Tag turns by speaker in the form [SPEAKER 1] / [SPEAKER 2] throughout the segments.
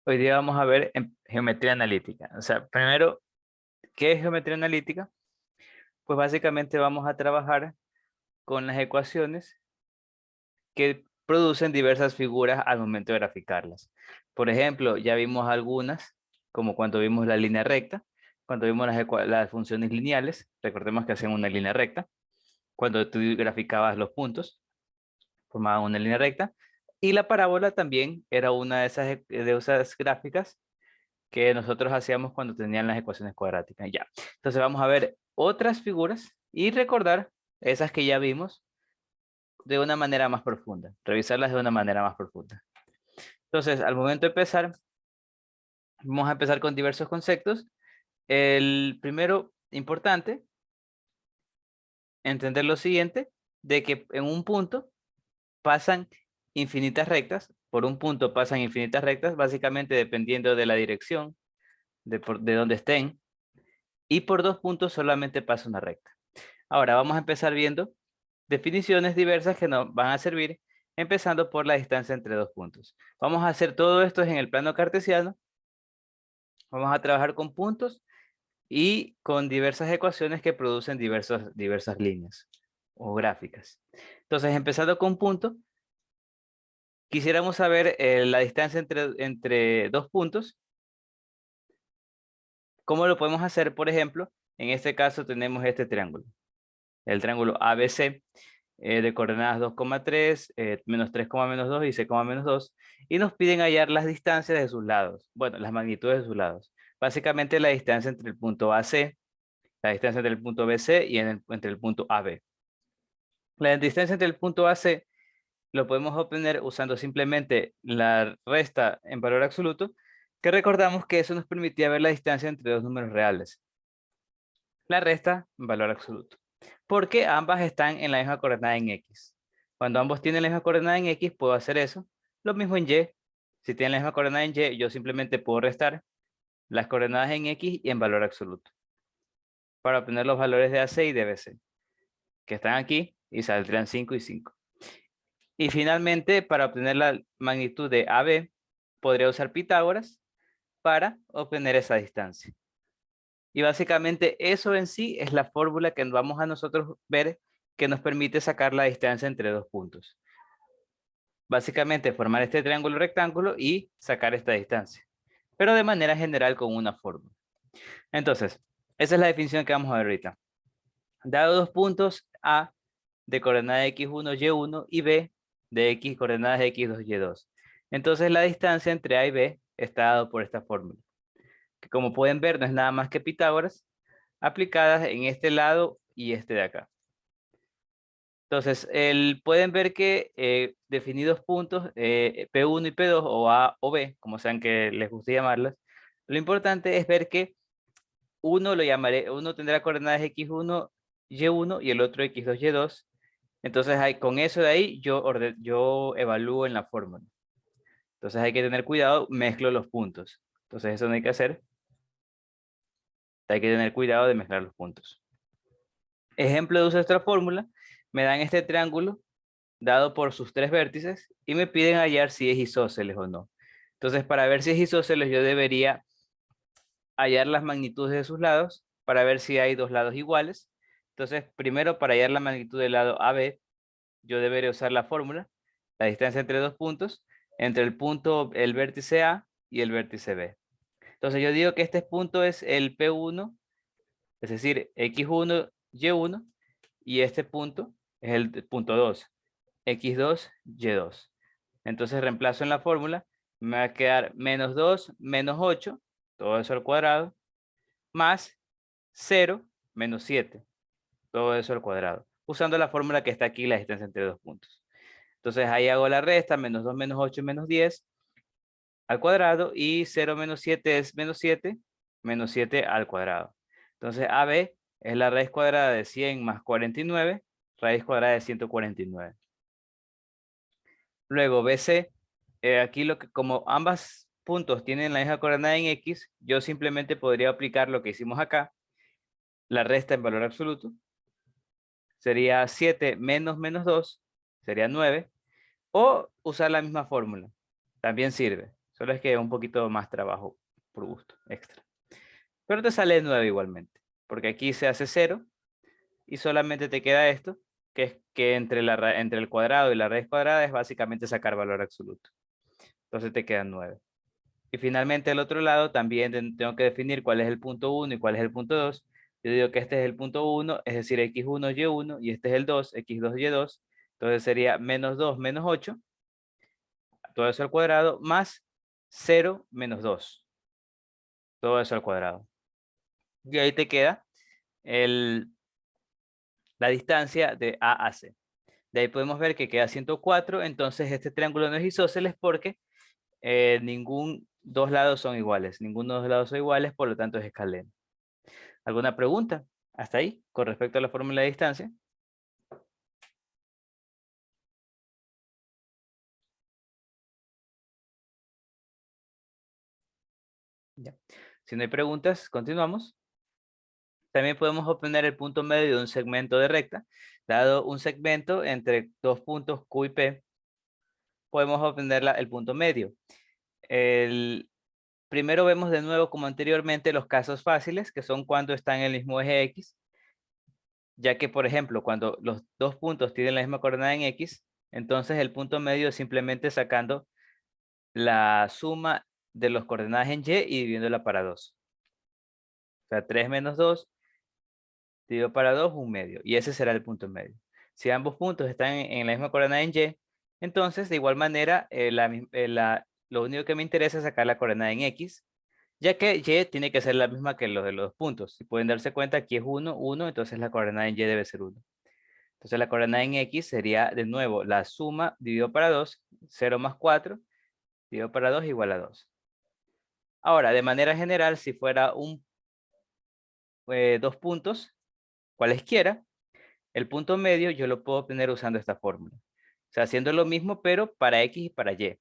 [SPEAKER 1] Hoy día vamos a ver en geometría analítica. O sea, primero, ¿qué es geometría analítica? Pues básicamente vamos a trabajar con las ecuaciones que producen diversas figuras al momento de graficarlas. Por ejemplo, ya vimos algunas, como cuando vimos la línea recta, cuando vimos las funciones lineales, recordemos que hacen una línea recta, cuando tú graficabas los puntos, formaban una línea recta, y la parábola también era una de esas gráficas que nosotros hacíamos cuando tenían las ecuaciones cuadráticas. Ya. Entonces vamos a ver otras figuras y recordar esas que ya vimos de una manera más profunda, revisarlas de una manera más profunda. Entonces, al momento de empezar, vamos a empezar con diversos conceptos. El primero importante, entender lo siguiente, de que en un punto pasan infinitas rectas, por un punto pasan infinitas rectas, básicamente dependiendo de la dirección, de donde estén, y por dos puntos solamente pasa una recta. Ahora vamos a empezar viendo definiciones diversas que nos van a servir, empezando por la distancia entre dos puntos. Vamos a hacer todo esto en el plano cartesiano. Vamos a trabajar con puntos y con diversas ecuaciones que producen diversas líneas o gráficas. Entonces, empezando con puntos, quisiéramos saber la distancia entre dos puntos. ¿Cómo lo podemos hacer? Por ejemplo, en este caso tenemos este triángulo, el triángulo ABC. De coordenadas 2,3, menos 3, menos 2 y C, menos 2, y nos piden hallar las distancias de sus lados, bueno, las magnitudes de sus lados. Básicamente la distancia entre el punto AC, la distancia entre el punto BC y entre el punto AB. La distancia entre el punto AC lo podemos obtener usando simplemente la resta en valor absoluto, que recordamos que eso nos permitía ver la distancia entre dos números reales. La resta en valor absoluto, porque ambas están en la misma coordenada en X. Cuando ambos tienen la misma coordenada en X, puedo hacer eso. Lo mismo en Y. Si tienen la misma coordenada en Y, yo simplemente puedo restar las coordenadas en X y en valor absoluto, para obtener los valores de AC y de BC, que están aquí y saldrían 5 y 5. Y finalmente, para obtener la magnitud de AB, podría usar Pitágoras para obtener esa distancia. Y básicamente eso en sí es la fórmula que vamos a nosotros ver que nos permite sacar la distancia entre dos puntos. Básicamente formar este triángulo rectángulo y sacar esta distancia, pero de manera general con una fórmula. Entonces, esa es la definición que vamos a ver ahorita. Dado dos puntos A de coordenada x1, y1 y B de x coordenadas x2, y2. Entonces la distancia entre A y B está dado por esta fórmula, que como pueden ver no es nada más que Pitágoras, aplicadas en este lado y este de acá. Entonces, pueden ver que definidos puntos P1 y P2 o A o B, como sean que les guste llamarlas, lo importante es ver que uno tendrá coordenadas x1, y1 y el otro x2, y2. Entonces, con eso de ahí yo evalúo en la fórmula. Entonces hay que tener cuidado, mezclo los puntos. Entonces eso no hay que hacer. Hay que tener cuidado de mezclar los puntos. Ejemplo de uso de esta fórmula, me dan este triángulo dado por sus tres vértices y me piden hallar si es isósceles o no. Entonces, para ver si es isósceles, yo debería hallar las magnitudes de sus lados para ver si hay dos lados iguales. Entonces, primero, para hallar la magnitud del lado AB, yo debería usar la fórmula, la distancia entre dos puntos, entre el vértice A y el vértice B. Entonces, yo digo que este punto es el P1, es decir, X1, Y1, y este punto es el punto 2, X2, Y2. Entonces reemplazo en la fórmula, me va a quedar menos 2, menos 8, todo eso al cuadrado, más 0, menos 7, todo eso al cuadrado, usando la fórmula que está aquí, la distancia entre dos puntos. Entonces ahí hago la resta, menos 2, menos 8, menos 10 al cuadrado, y 0 menos 7 es menos 7 al cuadrado. Entonces AB es la raíz cuadrada de 100 más 49, raíz cuadrada de 149. Luego BC, aquí como ambas puntos tienen la misma coordenada en X, yo simplemente podría aplicar lo que hicimos acá, la resta en valor absoluto, sería 7 menos menos 2, sería 9, o usar la misma fórmula, también sirve. Solo es que es un poquito más trabajo por gusto, extra. Pero te sale 9 igualmente, porque aquí se hace 0 y solamente te queda esto, que es que entre el cuadrado y la raíz cuadrada es básicamente sacar valor absoluto. Entonces te quedan 9. Y finalmente el otro lado también tengo que definir cuál es el punto 1 y cuál es el punto 2. Yo digo que este es el punto 1, es decir, x1, y1, y este es el 2, x2, y2. Entonces sería menos 2 menos 8, todo eso al cuadrado, más 0 menos 2, todo eso al cuadrado. Y ahí te queda la distancia de A a C. De ahí podemos ver que queda 104, entonces este triángulo no es isósceles porque ningún dos lados son iguales, ninguno de los lados son iguales, por lo tanto es escaleno. ¿Alguna pregunta hasta ahí con respecto a la fórmula de distancia? Ya. Si no hay preguntas, continuamos. También podemos obtener el punto medio de un segmento de recta. Dado un segmento entre dos puntos Q y P, podemos obtener el punto medio. Primero vemos de nuevo, como anteriormente, los casos fáciles, que son cuando están en el mismo eje X, ya que, por ejemplo, cuando los dos puntos tienen la misma coordenada en X, entonces el punto medio es simplemente sacando la suma de las coordenadas en Y y dividiéndola para 2. O sea, 3 menos 2 dividido para 2, un medio. Y ese será el punto medio. Si ambos puntos están en la misma coordenada en Y, entonces de igual manera lo único que me interesa es sacar la coordenada en X, ya que Y tiene que ser la misma que los de los puntos. Si pueden darse cuenta, aquí es 1, 1, entonces la coordenada en Y debe ser 1. Entonces la coordenada en X sería de nuevo la suma dividido para 2, 0 más 4, dividido para 2 igual a 2. Ahora, de manera general, si fuera dos puntos, cualesquiera, el punto medio yo lo puedo obtener usando esta fórmula. O sea, haciendo lo mismo, pero para X y para Y.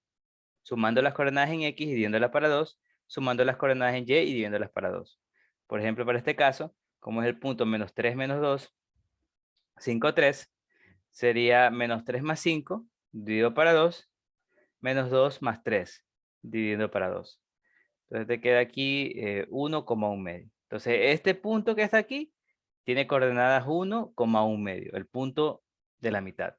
[SPEAKER 1] Sumando las coordenadas en X y dividiéndolas para 2, sumando las coordenadas en Y y dividiéndolas para 2. Por ejemplo, para este caso, como es el punto menos 3 menos 2, 5, 3, sería menos 3 más 5, dividido para 2, menos 2 más 3, dividiendo para 2. Entonces te queda aquí 1, un medio. Entonces este punto que está aquí tiene coordenadas 1, un medio, el punto de la mitad.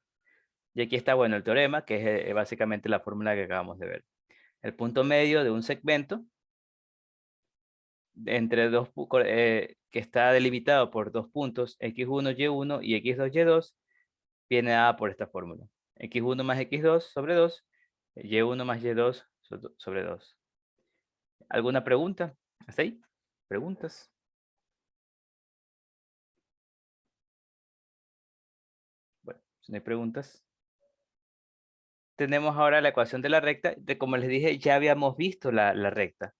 [SPEAKER 1] Y aquí está, bueno, el teorema, que es básicamente la fórmula que acabamos de ver. El punto medio de un segmento entre que está delimitado por dos puntos, x1, y1 y x2, y2, viene dada por esta fórmula. x1 más x2 sobre 2, y1 más y2 sobre 2. ¿Alguna pregunta? ¿Hasta ahí? ¿Preguntas? Bueno, si no hay preguntas. Tenemos ahora la ecuación de la recta. Como les dije, ya habíamos visto la recta.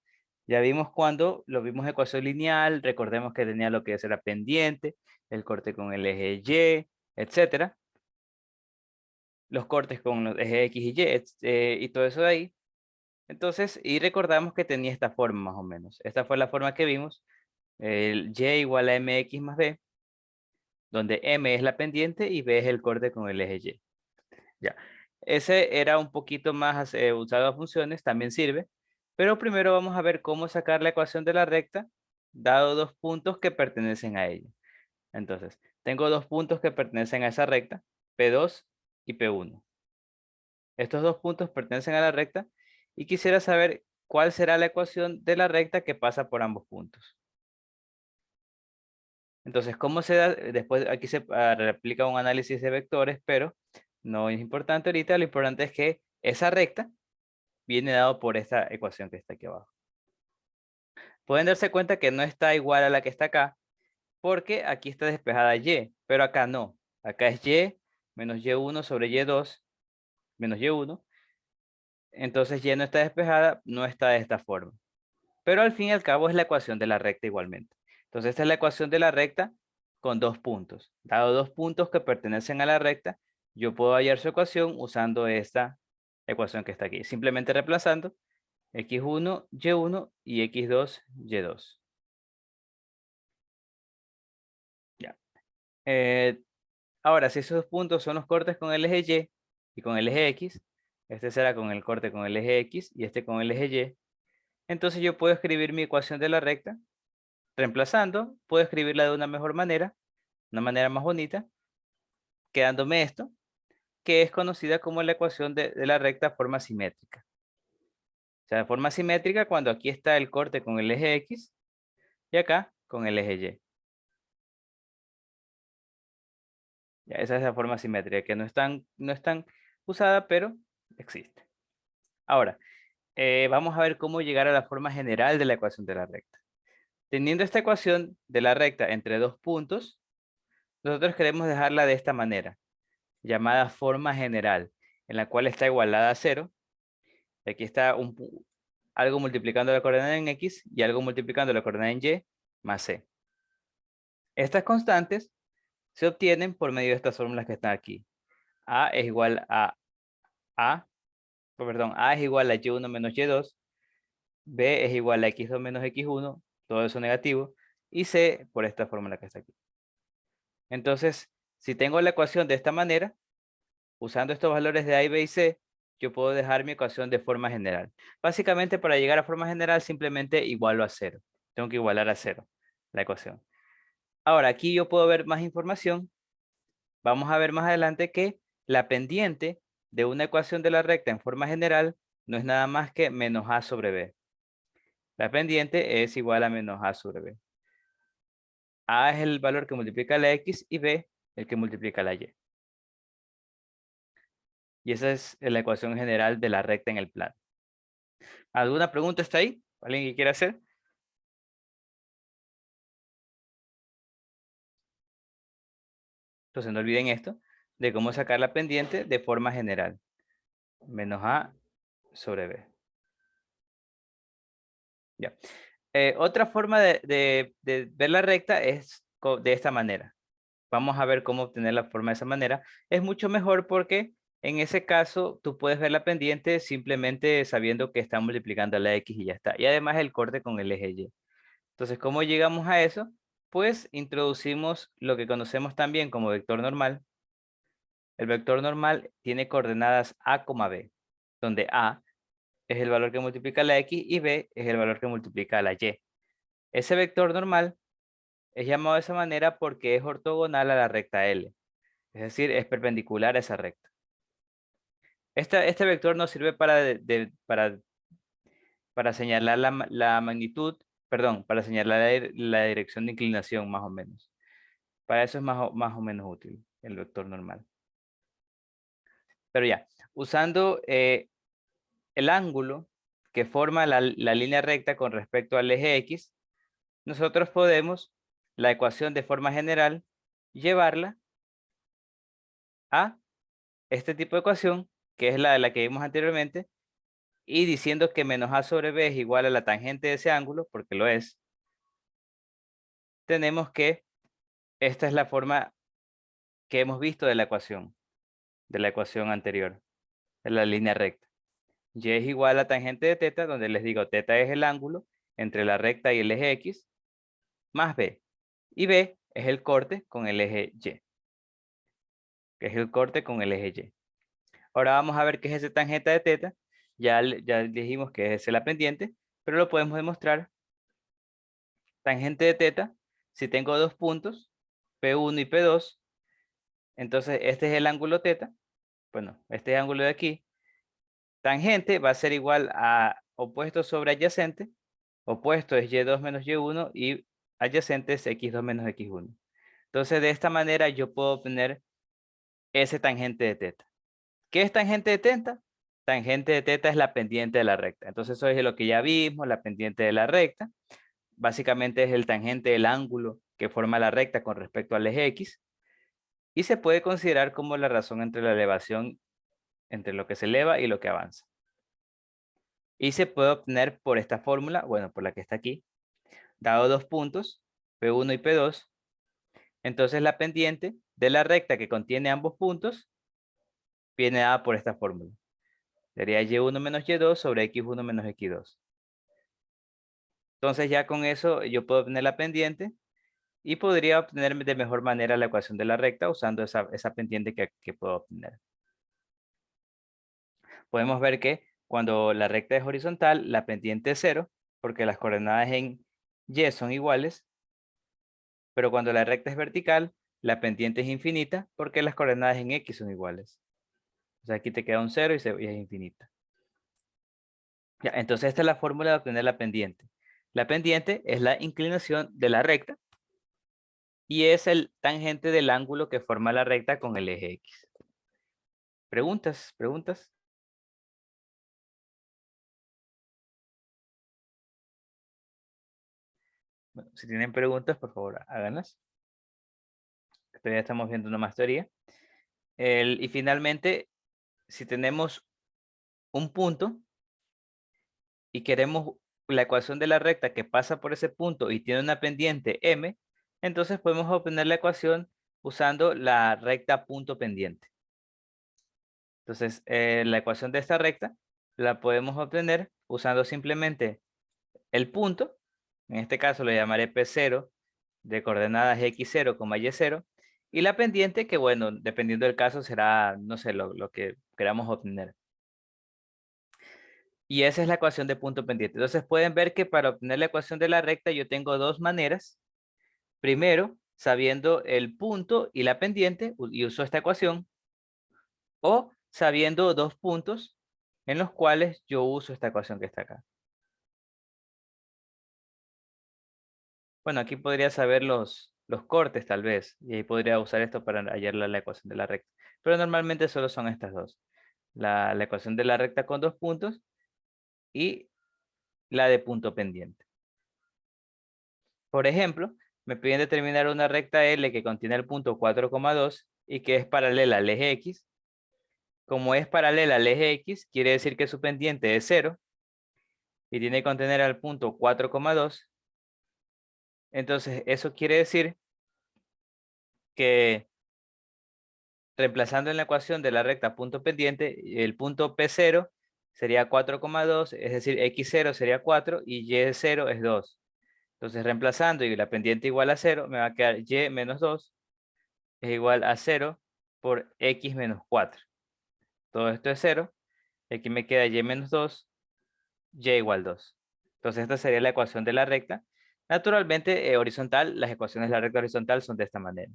[SPEAKER 1] Ya vimos cuando lo vimos ecuación lineal. Recordemos que tenía lo que es la pendiente, el corte con el eje Y, etcétera. Los cortes con los ejes X y Y, y todo eso de ahí. Entonces, y recordamos que tenía esta forma más o menos. Esta fue la forma que vimos. El Y igual a mx más b, donde m es la pendiente y b es el corte con el eje Y. Ya. Ese era un poquito más usado a funciones, también sirve. Pero primero vamos a ver cómo sacar la ecuación de la recta, dado dos puntos que pertenecen a ella. Entonces, tengo dos puntos que pertenecen a esa recta, P2 y P1. Estos dos puntos pertenecen a la recta y quisiera saber cuál será la ecuación de la recta que pasa por ambos puntos. Entonces, ¿cómo se da? Después aquí se replica un análisis de vectores, pero no es importante ahorita. Lo importante es que esa recta viene dado por esta ecuación que está aquí abajo. Pueden darse cuenta que no está igual a la que está acá, porque aquí está despejada Y, pero acá no. Acá es Y menos Y1 sobre Y2 menos Y1. Entonces Y no está despejada, no está de esta forma. Pero al fin y al cabo es la ecuación de la recta igualmente. Entonces esta es la ecuación de la recta con dos puntos. Dado dos puntos que pertenecen a la recta, yo puedo hallar su ecuación usando esta ecuación que está aquí. Simplemente reemplazando x1, y1 y x2, y2. Ya. Ahora, si esos dos puntos son los cortes con el eje Y y con el eje X, Este será con el corte con el eje X y este con el eje Y. Entonces yo puedo escribir mi ecuación de la recta. Reemplazando, puedo escribirla de una mejor manera, una manera más bonita, quedándome esto, que es conocida como la ecuación de la recta forma simétrica. O sea, forma simétrica cuando aquí está el corte con el eje X y acá con el eje Y. Ya, esa es la forma simétrica, que no es tan usada, pero existe. Ahora, vamos a ver cómo llegar a la forma general de la ecuación de la recta. Teniendo esta ecuación de la recta entre dos puntos, nosotros queremos dejarla de esta manera, llamada forma general, en la cual está igualada a 0. Aquí está algo multiplicando la coordenada en X y algo multiplicando la coordenada en Y más C. Estas constantes se obtienen por medio de estas fórmulas que están aquí. A es igual a A es igual a Y1 menos Y2, B es igual a X2 menos X1, todo eso negativo, y C por esta fórmula que está aquí. Entonces, si tengo la ecuación de esta manera, usando estos valores de A y B y C, yo puedo dejar mi ecuación de forma general. Básicamente, para llegar a forma general, simplemente igualo a 0. Tengo que igualar a 0 la ecuación. Ahora, aquí yo puedo ver más información. Vamos a ver más adelante que la pendiente de una ecuación de la recta en forma general no es nada más que menos A sobre B. La pendiente es igual a menos A sobre B. A es el valor que multiplica la X y B el que multiplica la Y. Y esa es la ecuación general de la recta en el plano. ¿Alguna pregunta está ahí? ¿Alguien que quiera hacer? Entonces no olviden esto, de cómo sacar la pendiente de forma general. Menos A sobre B. Ya. Otra forma de ver la recta es de esta manera. Vamos a ver cómo obtener la forma de esa manera. Es mucho mejor porque en ese caso tú puedes ver la pendiente simplemente sabiendo que está multiplicando la X y ya está. Y además el corte con el eje Y. Entonces, ¿cómo llegamos a eso? Pues introducimos lo que conocemos también como vector normal. El vector normal tiene coordenadas A, B, donde A es el valor que multiplica la X y B es el valor que multiplica la Y. Ese vector normal es llamado de esa manera porque es ortogonal a la recta L. Es decir, es perpendicular a esa recta. Este vector nos sirve para señalar la magnitud, perdón, para señalar la dirección de inclinación más o menos. Para eso es más o menos útil el vector normal. Pero ya, usando el ángulo que forma la línea recta con respecto al eje X, nosotros podemos la ecuación de forma general llevarla a este tipo de ecuación, que es la que vimos anteriormente, y diciendo que menos A sobre B es igual a la tangente de ese ángulo, porque lo es, tenemos que esta es la forma que hemos visto de la ecuación anterior, de la línea recta. Y es igual a tangente de teta, donde les digo, teta es el ángulo entre la recta y el eje X, más B. Y B es el corte con el eje Y, que es el corte con el eje Y. Ahora vamos a ver qué es ese tangente de teta. Ya dijimos que es la pendiente, pero lo podemos demostrar. Tangente de teta, si tengo dos puntos, P1 y P2, entonces este es el ángulo teta. Bueno, este ángulo de aquí. Tangente va a ser igual a opuesto sobre adyacente. Opuesto es Y2 menos Y1 y adyacente es X2 menos X1. Entonces, de esta manera yo puedo obtener ese tangente de teta. ¿Qué es tangente de teta? Tangente de teta es la pendiente de la recta. Entonces, eso es lo que ya vimos, la pendiente de la recta. Básicamente es el tangente del ángulo que forma la recta con respecto al eje X. Y se puede considerar como la razón entre la elevación, entre lo que se eleva y lo que avanza. Y se puede obtener por esta fórmula, bueno, por la que está aquí, dado dos puntos, P1 y P2. Entonces la pendiente de la recta que contiene ambos puntos viene dada por esta fórmula. Sería Y1 menos Y2 sobre X1 menos X2. Entonces ya con eso yo puedo obtener la pendiente y podría obtener de mejor manera la ecuación de la recta usando esa pendiente que puedo obtener. podemos ver que cuando la recta es horizontal, la pendiente es 0, porque las coordenadas en Y son iguales, pero cuando la recta es vertical, la pendiente es infinita, porque las coordenadas en X son iguales. O sea, aquí te queda un 0 y es infinita. Ya, entonces esta es la fórmula de obtener la pendiente. La pendiente es la inclinación de la recta y es el tangente del ángulo que forma la recta con el eje X. ¿Preguntas? ¿Preguntas? Bueno, si tienen preguntas, por favor, háganlas. Todavía estamos viendo una más teoría. Y finalmente, si tenemos un punto y queremos la ecuación de la recta que pasa por ese punto y tiene una pendiente m, entonces podemos obtener la ecuación usando la recta punto pendiente. Entonces, la ecuación de esta recta la podemos obtener usando simplemente el punto, en este caso lo llamaré P0 de coordenadas x0, y0, y la pendiente que, bueno, dependiendo del caso será, no sé, lo que queramos obtener. Y esa es la ecuación de punto pendiente. Entonces pueden ver que para obtener la ecuación de la recta yo tengo dos maneras. Primero, sabiendo el punto y la pendiente, y uso esta ecuación, o sabiendo dos puntos en los cuales yo uso esta ecuación que está acá. Bueno, aquí podría saber los cortes tal vez, y ahí podría usar esto para hallar la ecuación de la recta. Pero normalmente solo son estas dos. La ecuación de la recta con dos puntos y la de punto pendiente. Por ejemplo, me piden determinar una recta L que contiene el punto 4,2 y que es paralela al eje X. Como es paralela al eje X, quiere decir que su pendiente es 0 y tiene que contener al punto 4,2. Entonces, eso quiere decir que reemplazando en la ecuación de la recta punto pendiente, el punto P0 sería 4,2, es decir, X0 sería 4 y Y0 es 2. Entonces, reemplazando y la pendiente igual a 0, me va a quedar Y menos 2 es igual a 0 por X menos 4. Todo esto es 0. Aquí me queda Y menos 2, Y igual 2. Entonces, esta sería la ecuación de la recta. Naturalmente, horizontal, las ecuaciones de la recta horizontal son de esta manera.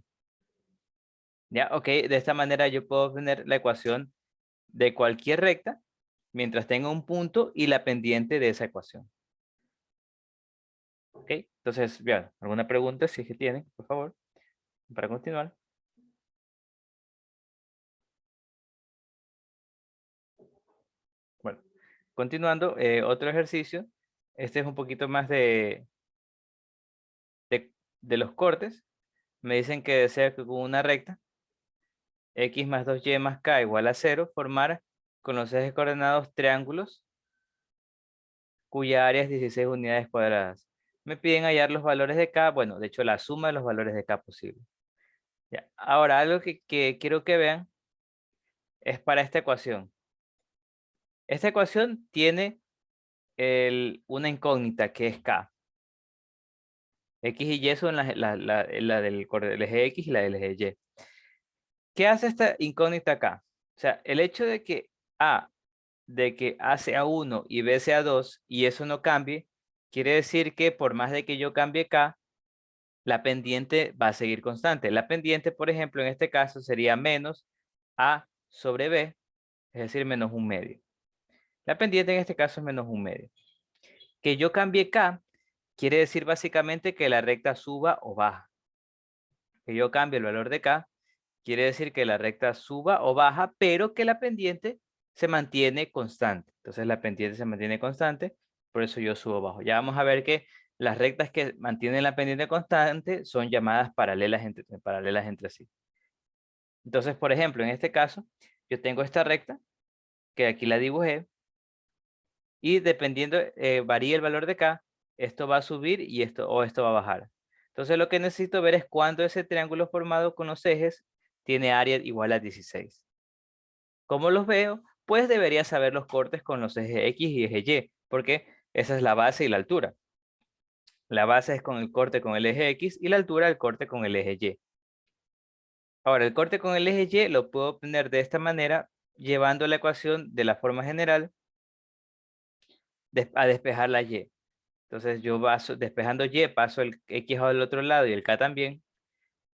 [SPEAKER 1] Ya, ok, de esta manera yo puedo obtener la ecuación de cualquier recta mientras tenga un punto y la pendiente de esa ecuación. Ok, entonces, bien, ¿alguna pregunta? Si es que tienen, por favor, para continuar. Bueno, continuando, otro ejercicio. Este es un poquito más de los cortes. Me dicen que desea que con una recta, x más 2y más k igual a 0, formar con los ejes coordenados triángulos cuya área es 16 unidades cuadradas. Me piden hallar los valores de k, bueno, de hecho la suma de los valores de k posible. Ya. Ahora, algo que quiero que vean es para esta ecuación. Esta ecuación tiene una incógnita que es k. X y Y son la del eje X y la del eje Y. ¿Qué hace esta incógnita acá? O sea, el hecho de que A sea 1 y B sea 2 y eso no cambie, quiere decir que por más de que yo cambie K, la pendiente va a seguir constante. La pendiente, por ejemplo, en este caso sería menos A sobre B, es decir, menos un medio. La pendiente en este caso es menos un medio. Que yo cambie K quiere decir básicamente que la recta suba o baja. Que yo cambie el valor de K quiere decir que la recta suba o baja, pero que la pendiente se mantiene constante. Entonces la pendiente se mantiene constante, por eso yo subo o bajo. Ya vamos a ver que las rectas que mantienen la pendiente constante son llamadas paralelas entre sí. Entonces, por ejemplo, en este caso, yo tengo esta recta, que aquí la dibujé, y dependiendo, varía el valor de K, esto va a subir y esto va a bajar. Entonces lo que necesito ver es cuándo ese triángulo formado con los ejes tiene área igual a 16. ¿Cómo los veo? Pues debería saber los cortes con los ejes X y eje Y, porque esa es la base y la altura. La base es con el corte con el eje X y la altura el corte con el eje Y. Ahora, el corte con el eje Y lo puedo obtener de esta manera llevando la ecuación de la forma general a despejar la y. Entonces yo paso, despejando y, paso el x al otro lado y el k también.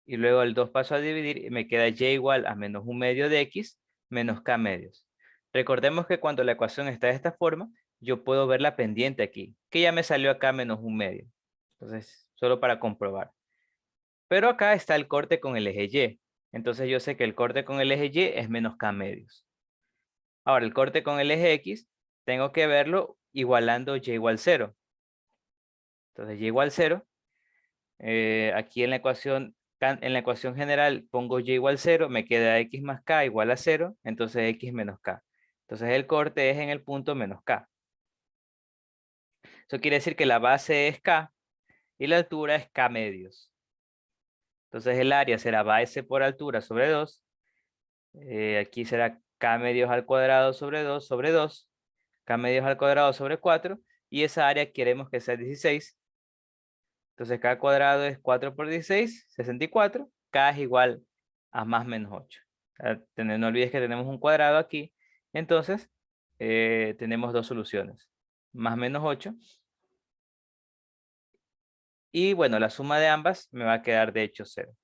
[SPEAKER 1] Y luego el 2 paso a dividir y me queda y igual a menos 1/2 de x menos k medios. Recordemos que cuando la ecuación está de esta forma, yo puedo ver la pendiente aquí, que ya me salió acá menos 1/2. Entonces, solo para comprobar. Pero acá está el corte con el eje y. Entonces yo sé que el corte con el eje y es menos k medios. Ahora, el corte con el eje x, tengo que verlo igualando y igual 0. Entonces y igual 0. Aquí en la ecuación general pongo y igual 0, me queda x más k igual a 0, entonces x menos k. Entonces el corte es en el punto menos k. Eso quiere decir que la base es k y la altura es k medios. Entonces el área será base por altura sobre 2. Aquí será k medios al cuadrado sobre 2 sobre 2. K medios al cuadrado sobre 4. Y esa área queremos que sea 16. Entonces k cuadrado es 4 por 16, 64. K es igual a más menos 8. No olvides que tenemos un cuadrado aquí. Entonces, tenemos dos soluciones. Más menos 8. Y bueno, la suma de ambas me va a quedar de hecho 0.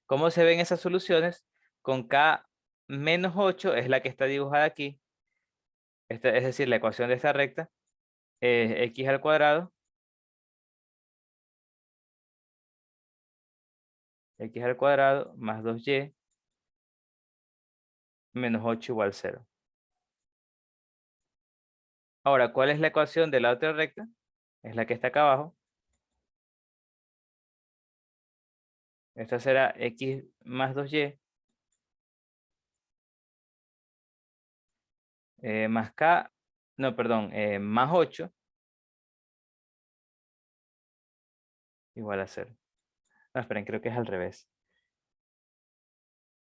[SPEAKER 1] ¿Cómo se ven esas soluciones? Con K menos 8 es la que está dibujada aquí. Es decir, la ecuación de esta recta es x al cuadrado. X al cuadrado más 2y menos 8 igual 0. Ahora, ¿cuál es la ecuación de la otra recta? Es la que está acá abajo. Esta será x más 2y más k, no, perdón, más 8 igual a 0. No, esperen, creo que es al revés.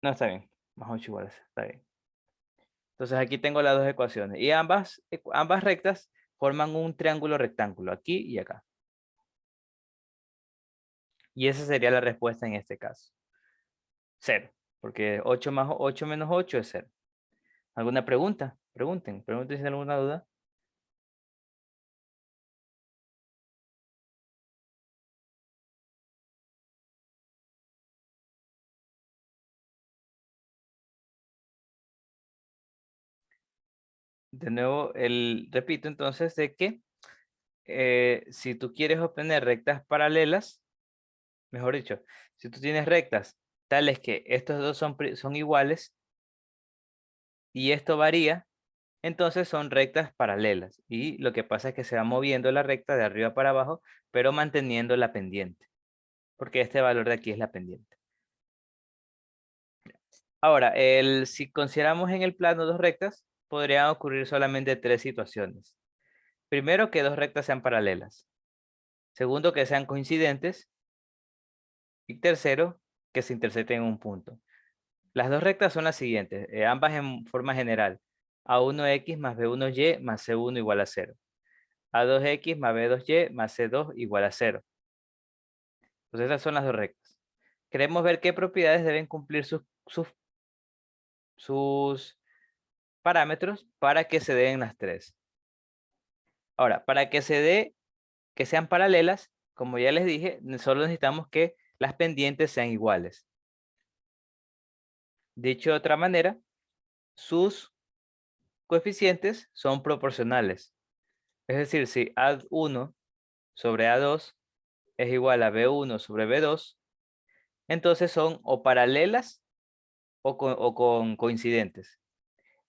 [SPEAKER 1] No, está bien. Más 8 igual a 0, está bien. Entonces aquí tengo las dos ecuaciones. Y ambas rectas forman un triángulo rectángulo, aquí y acá. Y esa sería la respuesta en este caso. 0, porque 8 más 8 menos 8 es 0. ¿Alguna pregunta? Pregunten si tienen alguna duda. De nuevo, repito entonces de que si tú quieres obtener rectas paralelas, mejor dicho, si tú tienes rectas tales que estos dos son iguales y esto varía, entonces son rectas paralelas. Y lo que pasa es que se va moviendo la recta de arriba para abajo, pero manteniendo la pendiente, porque este valor de aquí es la pendiente. Ahora, si consideramos en el plano dos rectas, podrían ocurrir solamente tres situaciones. Primero, que dos rectas sean paralelas. Segundo, que sean coincidentes. Y tercero, que se intersecten en un punto. Las dos rectas son las siguientes, ambas en forma general. A1x más B1y más C1 igual a 0. A2x más B2y más C2 igual a 0. Entonces esas son las dos rectas. Queremos ver qué propiedades deben cumplir sus parámetros para que se den las tres. Ahora, para que se dé, que sean paralelas, como ya les dije, solo necesitamos que las pendientes sean iguales. Dicho de otra manera, sus coeficientes son proporcionales. Es decir, si A1 sobre A2 es igual a B1 sobre B2, entonces son o paralelas o con coincidentes,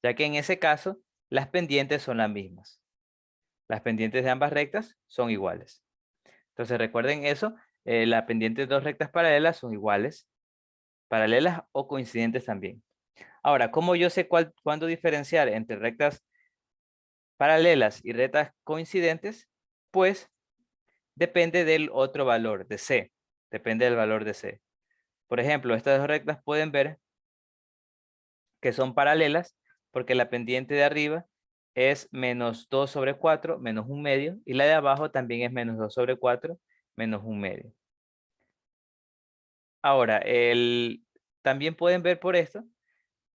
[SPEAKER 1] ya que en ese caso las pendientes son las mismas. Las pendientes de ambas rectas son iguales. Entonces recuerden eso, las pendientes de dos rectas paralelas son iguales, paralelas o coincidentes también. Ahora, ¿cómo yo sé cuándo diferenciar entre rectas paralelas y rectas coincidentes? Pues depende del otro valor, de C. Depende del valor de C. Por ejemplo, estas dos rectas pueden ver que son paralelas porque la pendiente de arriba es menos 2 sobre 4 menos 1/2 y la de abajo también es menos 2 sobre 4 menos 1/2. Ahora, también pueden ver por esto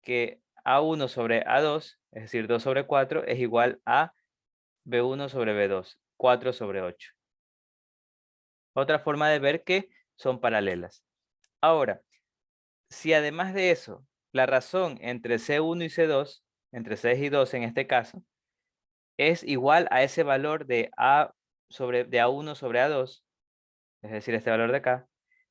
[SPEAKER 1] que A1 sobre A2, es decir, 2 sobre 4, es igual a B1 sobre B2, 4 sobre 8. Otra forma de ver que son paralelas. Ahora, si además de eso, la razón entre C1 y C2, entre 6 y 2 en este caso, es igual a ese valor de A1 sobre A2, es decir, este valor de acá,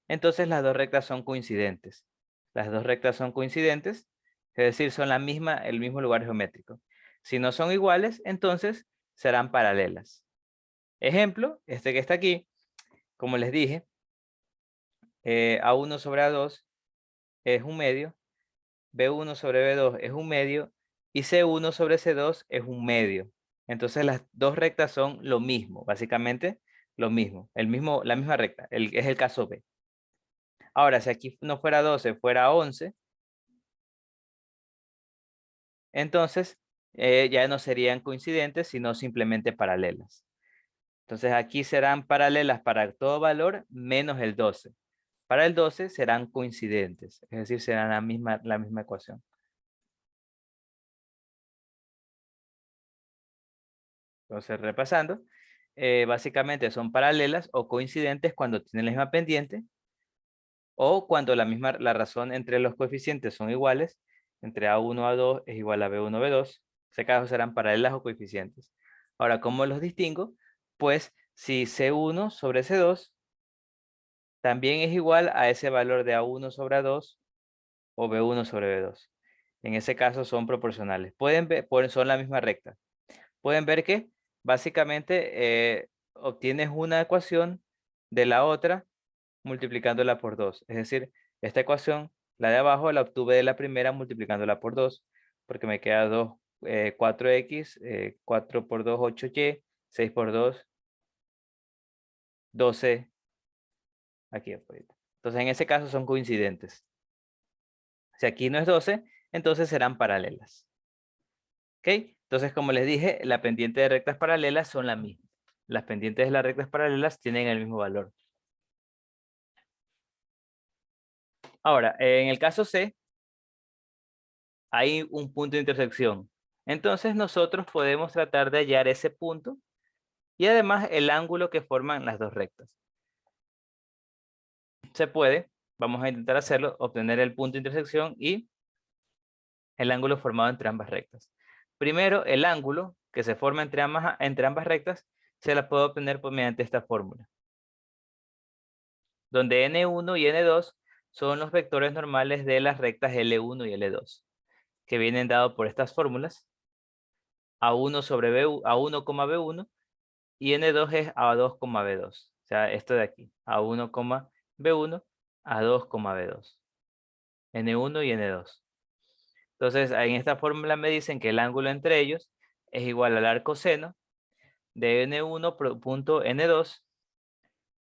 [SPEAKER 1] entonces las dos rectas son coincidentes. Las dos rectas son coincidentes, es decir, son el mismo lugar geométrico. Si no son iguales, entonces serán paralelas. Ejemplo, este que está aquí, como les dije, A1 sobre A2 es un medio, B1 sobre B2 es un medio y C1 sobre C2 es un medio. Entonces las dos rectas son lo mismo, básicamente lo mismo, la misma recta, es el caso B. Ahora, si aquí no fuera 12, fuera 11, entonces ya no serían coincidentes, sino simplemente paralelas. Entonces aquí serán paralelas para todo valor menos el 12. Para el 12 serán coincidentes, es decir, serán la misma ecuación. Entonces, repasando, básicamente son paralelas o coincidentes cuando tienen la misma pendiente o cuando la razón entre los coeficientes son iguales, entre A1 A2 es igual a B1 B2, en ese caso serán paralelas o coeficientes. Ahora, ¿cómo los distingo? Pues si C1 sobre C2 también es igual a ese valor de A1 sobre A2 o B1 sobre B2. En ese caso son proporcionales. Pueden ver, son la misma recta. Pueden ver que básicamente obtienes una ecuación de la otra multiplicándola por 2. Es decir, esta ecuación, la de abajo, la obtuve de la primera multiplicándola por 2, porque me queda 2, 4x, 4 por 2, 8y, 6 por 2, 12, aquí afuera. Entonces, en ese caso son coincidentes. Si aquí no es 12, entonces serán paralelas. ¿Ok? Entonces, como les dije, la pendiente de rectas paralelas son la misma. Las pendientes de las rectas paralelas tienen el mismo valor. Ahora, en el caso C, hay un punto de intersección. Entonces, nosotros podemos tratar de hallar ese punto y además el ángulo que forman las dos rectas. Se puede, vamos a intentar hacerlo, obtener el punto de intersección y el ángulo formado entre ambas rectas. Primero, el ángulo que se forma entre ambas rectas se la puedo obtener mediante esta fórmula, donde N1 y N2 son los vectores normales de las rectas L1 y L2, que vienen dados por estas fórmulas, A1 sobre A1, B1 y N2 es A2, B2. O sea, esto de aquí, A1, B1, A2, B2. N1 y N2. Entonces, en esta fórmula me dicen que el ángulo entre ellos es igual al arco seno de N1 punto N2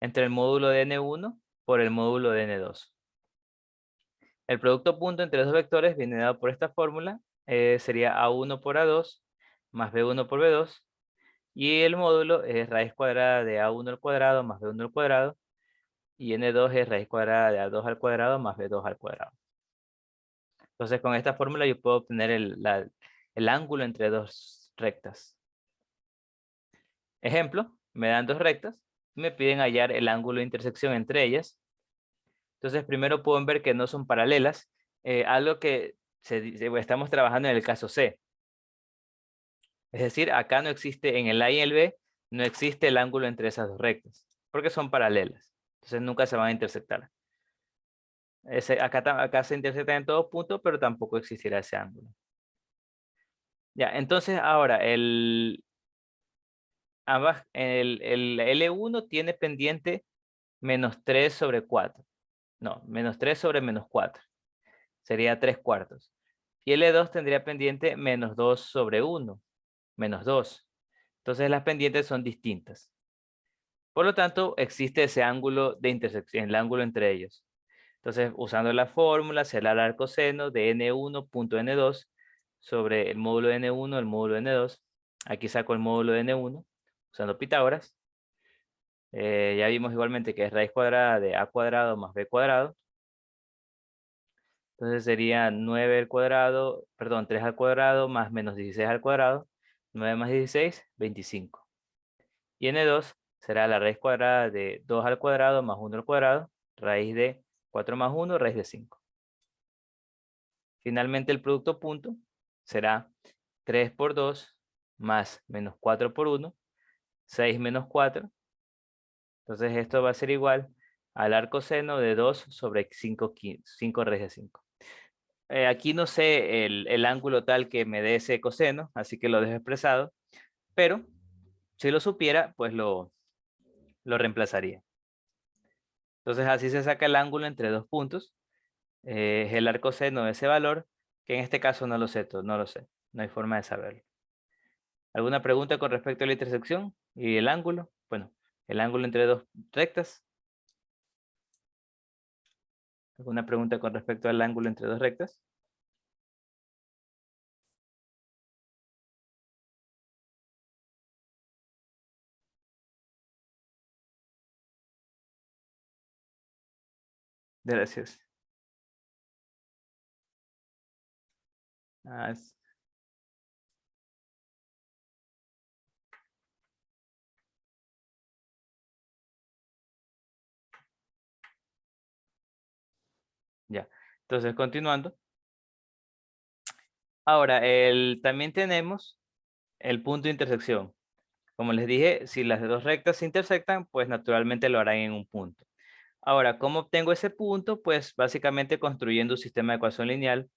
[SPEAKER 1] entre el módulo de N1 por el módulo de N2. El producto punto entre los dos vectores viene dado por esta fórmula. Sería A1 por A2 más B1 por B2. Y el módulo es raíz cuadrada de A1 al cuadrado más B1 al cuadrado. Y N2 es raíz cuadrada de A2 al cuadrado más B2 al cuadrado. Entonces, con esta fórmula yo puedo obtener el ángulo entre dos rectas. Ejemplo, me dan dos rectas y me piden hallar el ángulo de intersección entre ellas. Entonces, primero pueden ver que no son paralelas, algo que estamos trabajando en el caso C. Es decir, acá no existe, en el A y el B, no existe el ángulo entre esas dos rectas, porque son paralelas. Entonces, nunca se van a intersectar. Acá se intersectan en todos puntos, pero tampoco existirá ese ángulo. Ya, entonces ahora, el L1 tiene pendiente menos 3 sobre 4. No, menos 3 sobre menos 4. Sería 3 cuartos. Y L2 tendría pendiente menos 2 sobre 1. Menos 2. Entonces las pendientes son distintas. Por lo tanto, existe ese ángulo de intersección, el ángulo entre ellos. Entonces, usando la fórmula, será el arco seno de N1.N2 sobre el módulo de N1, el módulo de N2. Aquí saco el módulo de N1 usando Pitágoras. Ya vimos igualmente que es raíz cuadrada de A cuadrado más B cuadrado. Entonces sería 9 al cuadrado, perdón, 3 al cuadrado más menos 16 al cuadrado. 9 más 16, 25. Y n2 será la raíz cuadrada de 2 al cuadrado más 1 al cuadrado, raíz de 4 más 1, raíz de 5. Finalmente el producto punto será 3 por 2 más menos 4 por 1, 6 menos 4. Entonces esto va a ser igual al arcoseno de 2 sobre 5, 5 raíz de 5. Aquí no sé el ángulo tal que me dé ese coseno, así que lo dejo expresado, pero si lo supiera, pues lo reemplazaría. Entonces así se saca el ángulo entre dos puntos. Es el arcoseno de ese valor, que en este caso no lo sé, no lo sé. No hay forma de saberlo. ¿Alguna pregunta con respecto a la intersección y el ángulo? Bueno, el ángulo entre dos rectas. ¿Alguna pregunta con respecto al ángulo entre dos rectas? Gracias. Ah, ya. Entonces, continuando. Ahora, también tenemos el punto de intersección. Como les dije, si las dos rectas se intersectan, pues naturalmente lo harán en un punto. Ahora, ¿cómo obtengo ese punto? Pues básicamente construyendo un sistema de ecuación lineal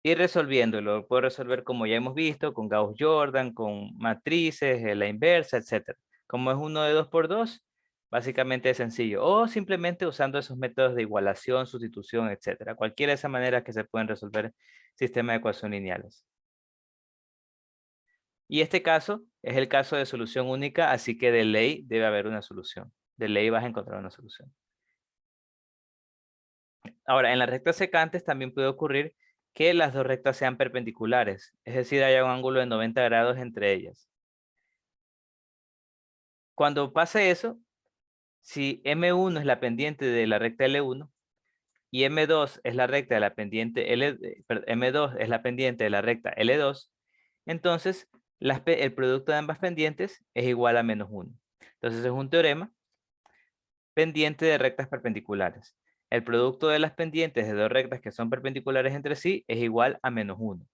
[SPEAKER 1] y resolviéndolo. Lo puedo resolver como ya hemos visto, con Gauss-Jordan, con matrices, la inversa, etc. Como es uno de 2 por 2, básicamente es sencillo. O simplemente usando esos métodos de igualación, sustitución, etc. Cualquiera de esas maneras que se pueden resolver sistemas de ecuación lineales. Y este caso es el caso de solución única, así que de ley debe haber una solución. De ley vas a encontrar una solución. Ahora, en las rectas secantes también puede ocurrir que las dos rectas sean perpendiculares, es decir, haya un ángulo de 90 grados entre ellas. Cuando pase eso, si M1 es la pendiente de la recta L1 y M2 es la recta de la pendiente M2 es la pendiente de la recta L2, entonces el producto de ambas pendientes es igual a menos 1. Entonces es un teorema pendiente de rectas perpendiculares. El producto de las pendientes de dos rectas que son perpendiculares entre sí es igual a menos 1.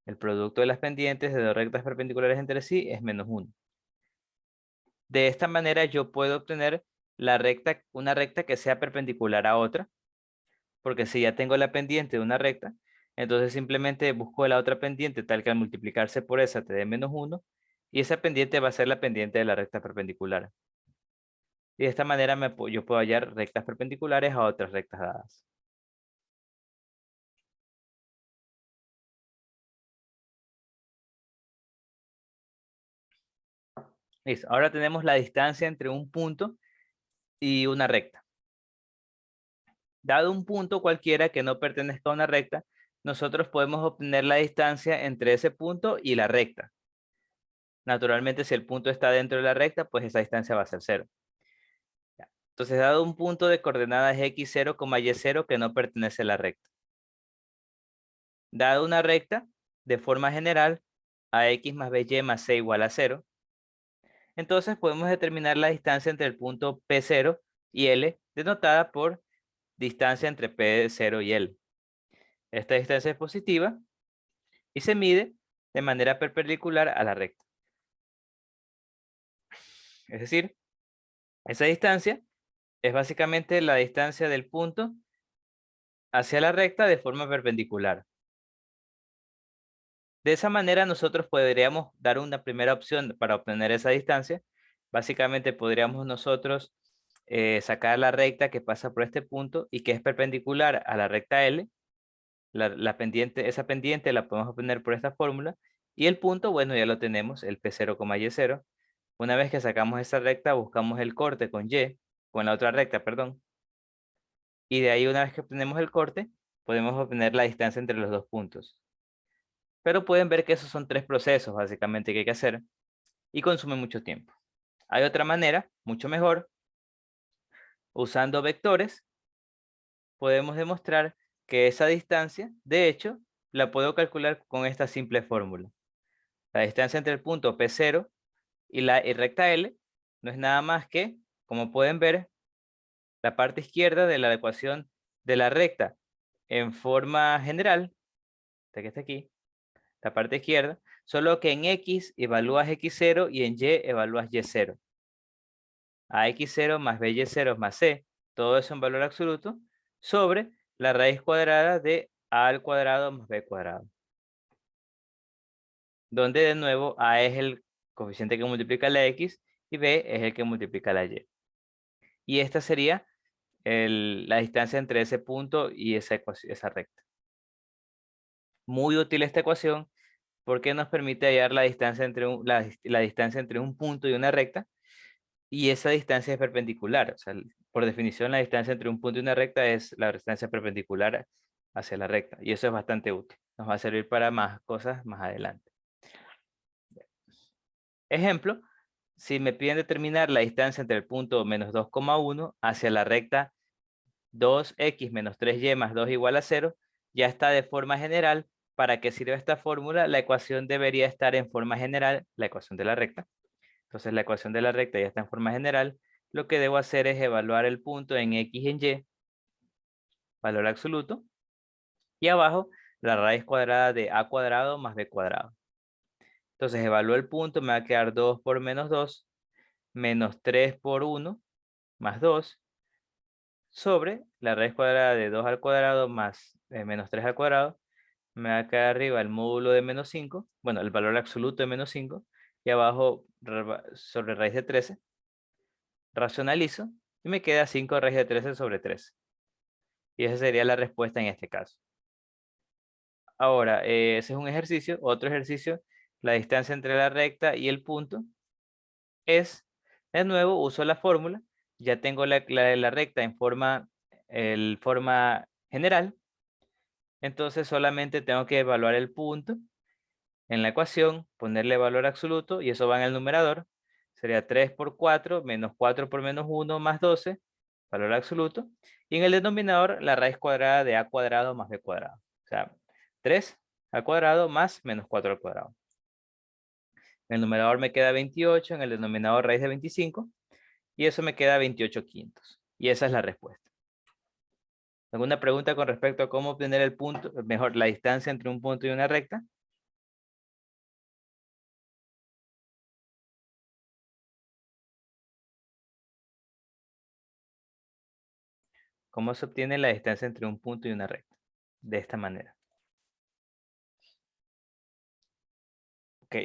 [SPEAKER 1] El producto de las pendientes de dos rectas perpendiculares entre sí es menos 1. De esta manera yo puedo obtener una recta que sea perpendicular a otra, porque si ya tengo la pendiente de una recta, entonces simplemente busco la otra pendiente tal que al multiplicarse por esa te dé menos 1, y esa pendiente va a ser la pendiente de la recta perpendicular. Y de esta manera yo puedo hallar rectas perpendiculares a otras rectas dadas. Listo. Ahora tenemos la distancia entre un punto y una recta. Dado un punto cualquiera que no pertenezca a una recta, nosotros podemos obtener la distancia entre ese punto y la recta. Naturalmente, si el punto está dentro de la recta, pues esa distancia va a ser 0. Entonces, dado un punto de coordenadas x0, y0 que no pertenece a la recta. Dado una recta, de forma general, a x más by más c igual a 0, entonces podemos determinar la distancia entre el punto P0 y L, denotada por distancia entre P0 y L. Esta distancia es positiva y se mide de manera perpendicular a la recta. Es decir, esa distancia es básicamente la distancia del punto hacia la recta de forma perpendicular. De esa manera nosotros podríamos dar una primera opción para obtener esa distancia. Básicamente podríamos nosotros sacar la recta que pasa por este punto y que es perpendicular a la recta L. Esa pendiente la podemos obtener por esta fórmula. Y el punto, bueno, ya lo tenemos, el P0, Y0. Una vez que sacamos esa recta, buscamos el corte con la otra recta, perdón. Y de ahí, una vez que obtenemos el corte, podemos obtener la distancia entre los dos puntos. Pero pueden ver que esos son tres procesos básicamente que hay que hacer y consumen mucho tiempo. Hay otra manera, mucho mejor, usando vectores podemos demostrar que esa distancia, de hecho, la puedo calcular con esta simple fórmula. La distancia entre el punto P0 y la recta L no es nada más que, como pueden ver, la parte izquierda de la ecuación de la recta en forma general, esta que está aquí, la parte izquierda, solo que en X evalúas X0 y en Y evalúas Y0. A X0 más BY0 más C, todo eso en valor absoluto, sobre la raíz cuadrada de A al cuadrado más B cuadrado. Donde de nuevo A es el coeficiente que multiplica la X y B es el que multiplica la Y. Y esta sería la distancia entre ese punto y esa recta. Muy útil esta ecuación porque nos permite hallar la distancia entre la distancia entre un punto y una recta, y esa distancia es perpendicular. O sea, por definición, la distancia entre un punto y una recta es la distancia perpendicular hacia la recta, y eso es bastante útil. Nos va a servir para más cosas más adelante. Ejemplo, si me piden determinar la distancia entre el punto menos 2,1 hacia la recta 2x menos 3y más 2 igual a 0, ya está de forma general. ¿Para qué sirve esta fórmula? La ecuación debería estar en forma general, la ecuación de la recta. Entonces la ecuación de la recta ya está en forma general. Lo que debo hacer es evaluar el punto en x y en y, valor absoluto, y abajo la raíz cuadrada de a cuadrado más b cuadrado. Entonces evalúo el punto, me va a quedar 2 por menos 2, menos 3 por 1, más 2, sobre la raíz cuadrada de 2 al cuadrado más menos 3 al cuadrado. Me va a quedar arriba el módulo de menos 5, bueno, el valor absoluto de menos 5, y abajo sobre raíz de 13. Racionalizo y me queda 5 raíz de 13 sobre 13. Y esa sería la respuesta en este caso. Ahora, ese es un ejercicio. Otro ejercicio, la distancia entre la recta y el punto es, de nuevo, uso la fórmula. Ya tengo la recta en forma general. Entonces solamente tengo que evaluar el punto en la ecuación, ponerle valor absoluto, y eso va en el numerador. Sería 3 por 4 menos 4 por menos 1 más 12, valor absoluto. Y en el denominador, la raíz cuadrada de a cuadrado más b cuadrado. O sea, 3 al cuadrado más menos 4 al cuadrado. En el numerador me queda 28, en el denominador raíz de 25, y eso me queda 28 quintos. Y esa es la respuesta. ¿Alguna pregunta con respecto a cómo obtener el punto, mejor, la distancia entre un punto y una recta? ¿Cómo se obtiene la distancia entre un punto y una recta? De esta manera. Ok.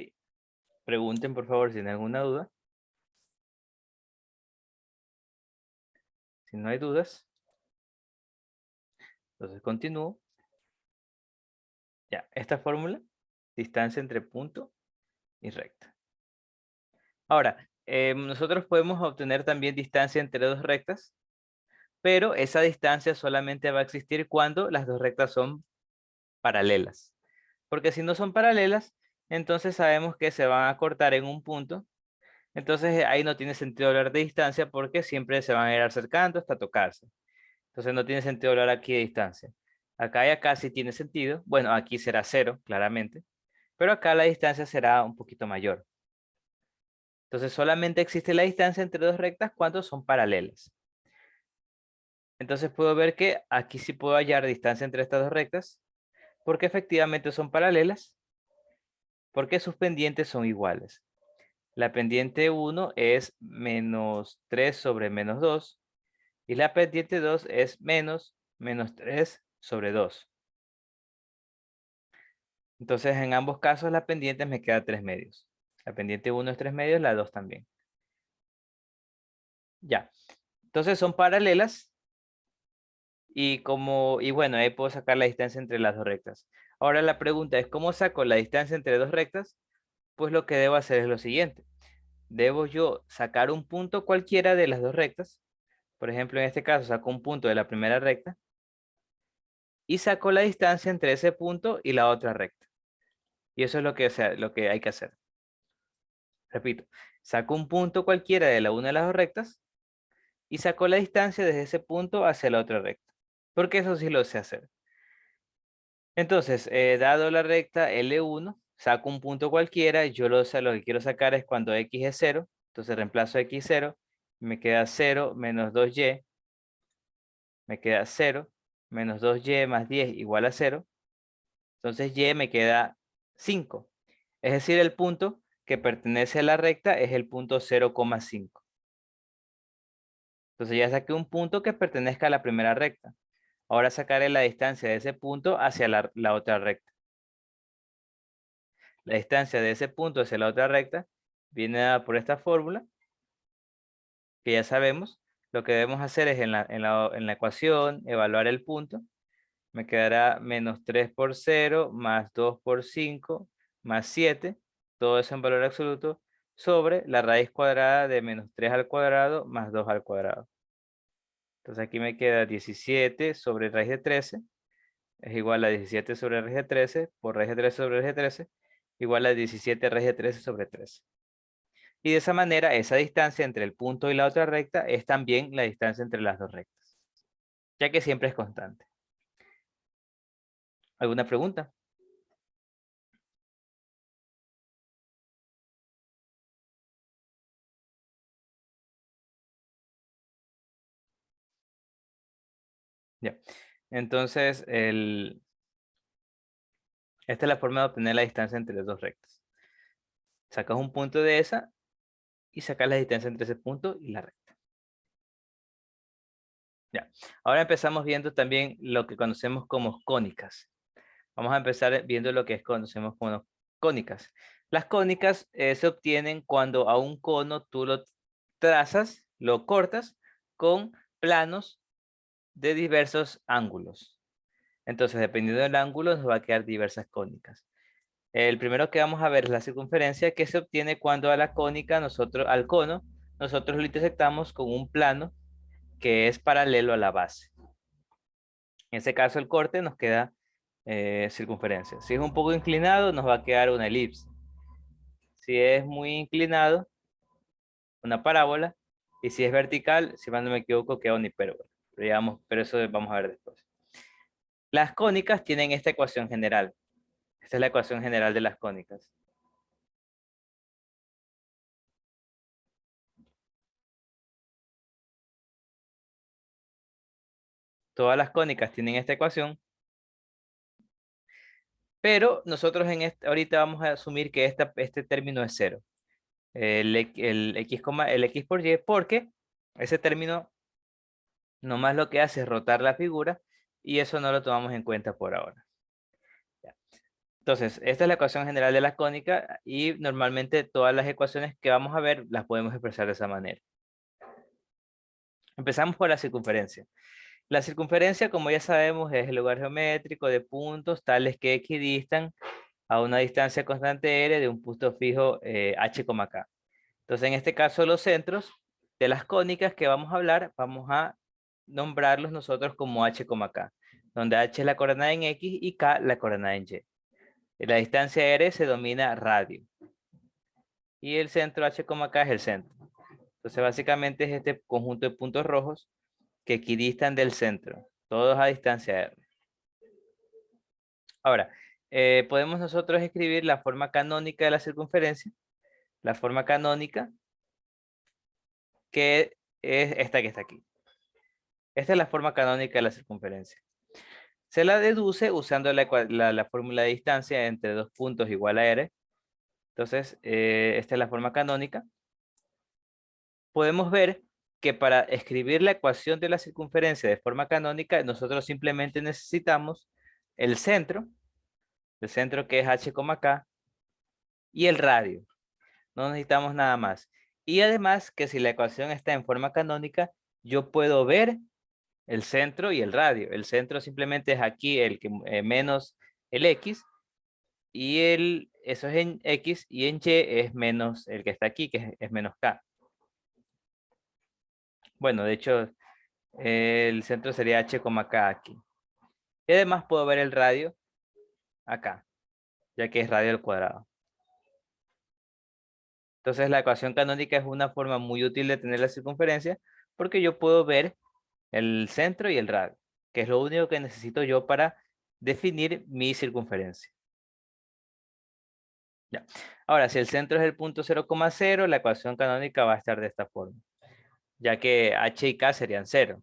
[SPEAKER 1] Pregunten por favor si tienen alguna duda. Si no hay dudas, entonces continúo. Ya, esta fórmula, distancia entre punto y recta. Ahora, nosotros podemos obtener también distancia entre dos rectas, pero esa distancia solamente va a existir cuando las dos rectas son paralelas. Porque si no son paralelas, entonces sabemos que se van a cortar en un punto. Entonces ahí no tiene sentido hablar de distancia porque siempre se van a ir acercando hasta tocarse. Entonces no tiene sentido hablar aquí de distancia. Acá y acá sí tiene sentido. Bueno, aquí será 0, claramente. Pero acá la distancia será un poquito mayor. Entonces solamente existe la distancia entre dos rectas cuando son paralelas. Entonces puedo ver que aquí sí puedo hallar distancia entre estas dos rectas, porque efectivamente son paralelas, porque sus pendientes son iguales. La pendiente 1 es menos 3 sobre menos 2, y la pendiente 2 es menos 3 sobre 2. Entonces en ambos casos la pendiente me queda 3 medios. La pendiente 1 es 3 medios, la 2 también. Ya. Entonces son paralelas, y bueno, ahí puedo sacar la distancia entre las dos rectas. Ahora la pregunta es, ¿cómo saco la distancia entre dos rectas? Pues lo que debo hacer es lo siguiente. Debo yo sacar un punto cualquiera de las dos rectas. Por ejemplo, en este caso saco un punto de la primera recta y saco la distancia entre ese punto y la otra recta. Y eso es lo que hay que hacer. Repito, saco un punto cualquiera de la una de las dos rectas y saco la distancia desde ese punto hacia la otra recta. porque eso sí lo sé hacer. Entonces, dado la recta L1, saco un punto cualquiera, yo lo que quiero sacar es cuando X es 0, entonces reemplazo X 0, me queda 0 menos 2Y, me queda 0, menos 2Y más 10 igual a 0, entonces Y me queda 5. Es decir, el punto que pertenece a la recta es el punto 0,5. Entonces ya saqué un punto que pertenezca a la primera recta. Ahora sacaré la distancia de ese punto hacia la otra recta. La distancia de ese punto hacia la otra recta viene dada por esta fórmula, que ya sabemos. Lo que debemos hacer es en la ecuación evaluar el punto. Me quedará menos 3 por 0 más 2 por 5 más 7. Todo eso en valor absoluto sobre la raíz cuadrada de menos 3 al cuadrado más 2 al cuadrado. Entonces aquí me queda 17 sobre raíz de 13 es igual a 17 sobre raíz de 13 por raíz de 13 sobre raíz de 13 igual a 17 raíz de 13 sobre 13. Y de esa manera, esa distancia entre el punto y la otra recta es también la distancia entre las dos rectas, ya que siempre es constante. ¿Alguna pregunta? Ya. Entonces, esta es la forma de obtener la distancia entre las dos rectas. Sacas un punto de esa y sacas la distancia entre ese punto y la recta. Ya. Ahora empezamos viendo también lo que conocemos como cónicas. Vamos a empezar viendo lo que conocemos como cónicas. Las cónicas se obtienen cuando a un cono tú lo trazas, lo cortas con planos de diversos ángulos. Entonces, dependiendo del ángulo, nos va a quedar diversas cónicas. El primero que vamos a ver es la circunferencia, que se obtiene cuando a la cónica, al cono, nosotros lo intersectamos con un plano que es paralelo a la base. En este caso, el corte nos queda circunferencia. Si es un poco inclinado, nos va a quedar una elipse. Si es muy inclinado, una parábola. Y si es vertical, si mal no me equivoco, queda una hipérbola. Pero eso vamos a ver después. Las cónicas tienen esta ecuación general. Esta es la ecuación general de las cónicas. Todas las cónicas tienen esta ecuación, pero nosotros ahorita vamos a asumir que este término es cero. El X por Y, porque ese término nomás lo que hace es rotar la figura y eso no lo tomamos en cuenta por ahora. Entonces, esta es la ecuación general de la cónica y normalmente todas las ecuaciones que vamos a ver las podemos expresar de esa manera. Empezamos por la circunferencia. La circunferencia, como ya sabemos, es el lugar geométrico de puntos tales que equidistan a una distancia constante r de un punto fijo h, k. Entonces, en este caso, los centros de las cónicas que vamos a hablar, vamos a nombrarlos nosotros como h, k, donde h es la coordenada en x y k la coordenada en y. La distancia r se denomina radio. Y el centro h, k es el centro. Entonces, básicamente es este conjunto de puntos rojos que equidistan del centro, todos a distancia r. Ahora, podemos nosotros escribir la forma canónica de la circunferencia. La forma canónica, que es esta que está aquí. Esta es la forma canónica de la circunferencia. Se la deduce usando la fórmula de distancia entre dos puntos igual a r. Entonces, esta es la forma canónica. Podemos ver que para escribir la ecuación de la circunferencia de forma canónica, nosotros simplemente necesitamos el centro que es h, k, y el radio. No necesitamos nada más. Y además que si la ecuación está en forma canónica, yo puedo ver el centro y el radio. El centro simplemente es aquí el que menos el x, y eso es en x, y en y es menos el que está aquí, que es menos k. Bueno, de hecho, el centro sería h, k aquí. Y además puedo ver el radio acá, ya que es radio al cuadrado. Entonces la ecuación canónica es una forma muy útil de tener la circunferencia, porque yo puedo ver el centro y el radio. que es lo único que necesito yo para definir mi circunferencia. Ya. Ahora, si el centro es el punto 0,0, la ecuación canónica va a estar de esta forma, ya que h y k serían 0.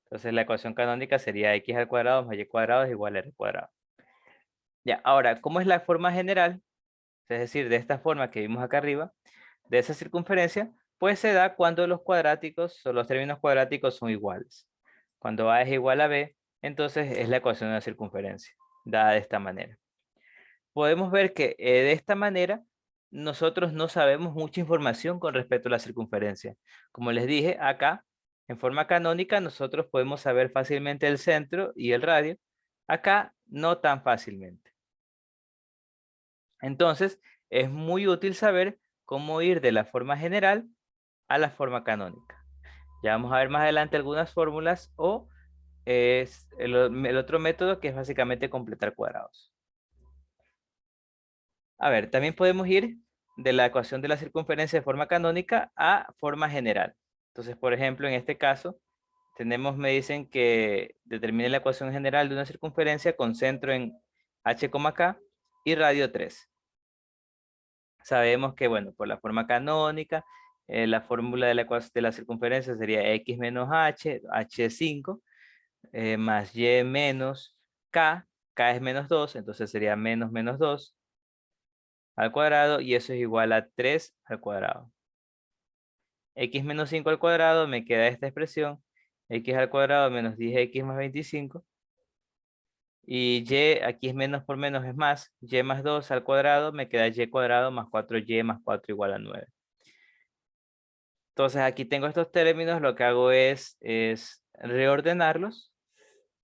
[SPEAKER 1] Entonces la ecuación canónica sería x al cuadrado más y cuadrado es igual a r cuadrado. Ya, ahora, ¿cómo es la forma general? Es decir, de esta forma que vimos acá arriba, de esa circunferencia, pues se da cuando los cuadráticos o los términos cuadráticos son iguales. Cuando a es igual a b, entonces es la ecuación de la circunferencia, dada de esta manera. Podemos ver que de esta manera nosotros no sabemos mucha información con respecto a la circunferencia. Como les dije, acá, en forma canónica, nosotros podemos saber fácilmente el centro y el radio. Acá, no tan fácilmente. Entonces, es muy útil saber cómo ir de la forma general a la forma canónica. Ya vamos a ver más adelante algunas fórmulas o es el otro método que es básicamente completar cuadrados. A ver, también podemos ir de la ecuación de la circunferencia de forma canónica a forma general. Entonces, por ejemplo, en este caso, me dicen que determine la ecuación general de una circunferencia con centro en h, k y radio 3. Sabemos que, bueno, por la forma canónica, la fórmula de la circunferencia sería x menos h, h es 5, más y menos k es menos 2, entonces sería menos menos 2 al cuadrado, y eso es igual a 3 al cuadrado. X menos 5 al cuadrado, me queda esta expresión, x al cuadrado menos 10x más 25, y y, aquí es menos por menos es más, y más 2 al cuadrado, me queda y cuadrado más 4y más 4 igual a 9. Entonces aquí tengo estos términos, lo que hago es reordenarlos,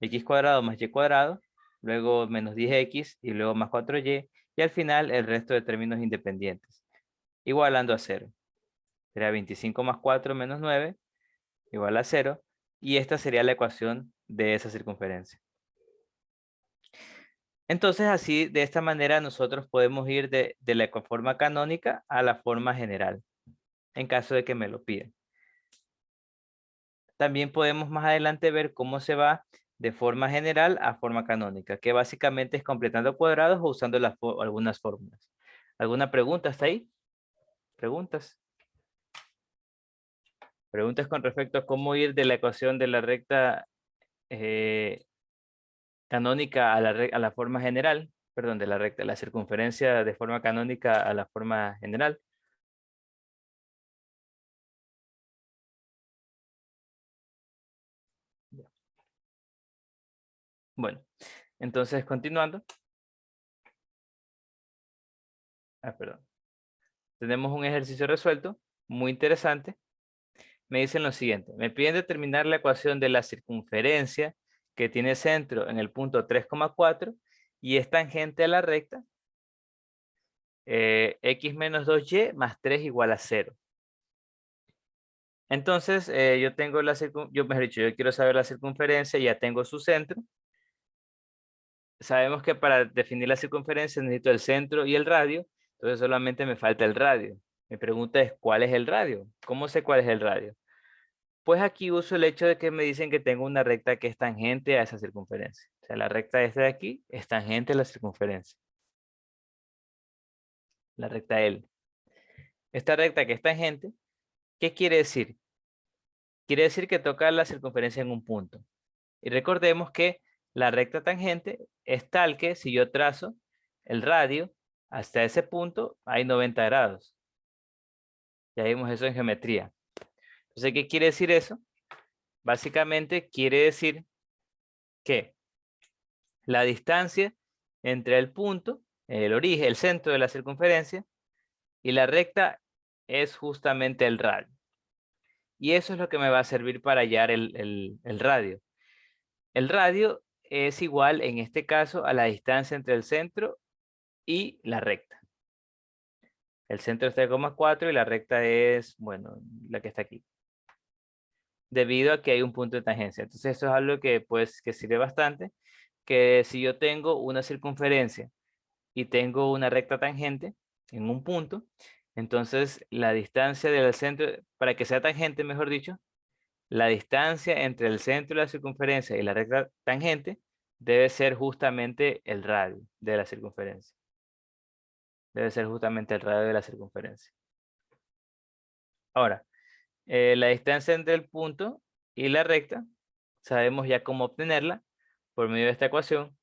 [SPEAKER 1] x cuadrado más y cuadrado, luego menos 10x y luego más 4y, y al final el resto de términos independientes, igualando a 0. Sería 25 más 4 menos 9, igual a 0, y esta sería la ecuación de esa circunferencia. Entonces así, de esta manera, nosotros podemos ir de la forma canónica a la forma general, en caso de que me lo pidan. También podemos más adelante ver cómo se va de forma general a forma canónica, que básicamente es completando cuadrados o usando algunas fórmulas. ¿Alguna pregunta hasta ahí? ¿Preguntas? Preguntas con respecto a cómo ir de la ecuación de la recta canónica a la forma general, perdón, de la circunferencia de forma canónica a la forma general. Bueno, entonces continuando. Perdón. Tenemos un ejercicio resuelto, muy interesante. Me dicen lo siguiente, me piden determinar la ecuación de la circunferencia que tiene centro en el punto 3,4 y es tangente a la recta x menos 2y más 3 igual a 0. Entonces, yo tengo mejor dicho, yo quiero saber la circunferencia, ya tengo su centro. Sabemos que para definir la circunferencia necesito el centro y el radio, entonces solamente me falta el radio. Mi pregunta es, ¿cuál es el radio? ¿Cómo sé cuál es el radio? Pues aquí uso el hecho de que me dicen que tengo una recta que es tangente a esa circunferencia. O sea, la recta esta de aquí es tangente a la circunferencia. La recta L. Esta recta que es tangente, ¿qué quiere decir? Quiere decir que toca la circunferencia en un punto. Y recordemos que la recta tangente es tal que si yo trazo el radio hasta ese punto, hay 90 grados. Ya vimos eso en geometría. Entonces, ¿qué quiere decir eso? Básicamente quiere decir que la distancia entre el punto, el origen, el centro de la circunferencia, y la recta es justamente el radio. Y eso es lo que me va a servir para hallar el radio. El radio es igual, en este caso, a la distancia entre el centro y la recta. El centro es 3,4 y la recta es, bueno, la que está aquí. Debido a que hay un punto de tangencia. Entonces, eso es algo que, pues, que sirve bastante. Que si yo tengo una circunferencia y tengo una recta tangente en un punto, entonces la distancia del centro, para que sea tangente, mejor dicho, la distancia entre el centro de la circunferencia y la recta tangente debe ser justamente el radio de la circunferencia. Debe ser justamente el radio de la circunferencia. Ahora, la distancia entre el punto y la recta, sabemos ya cómo obtenerla por medio de esta ecuación.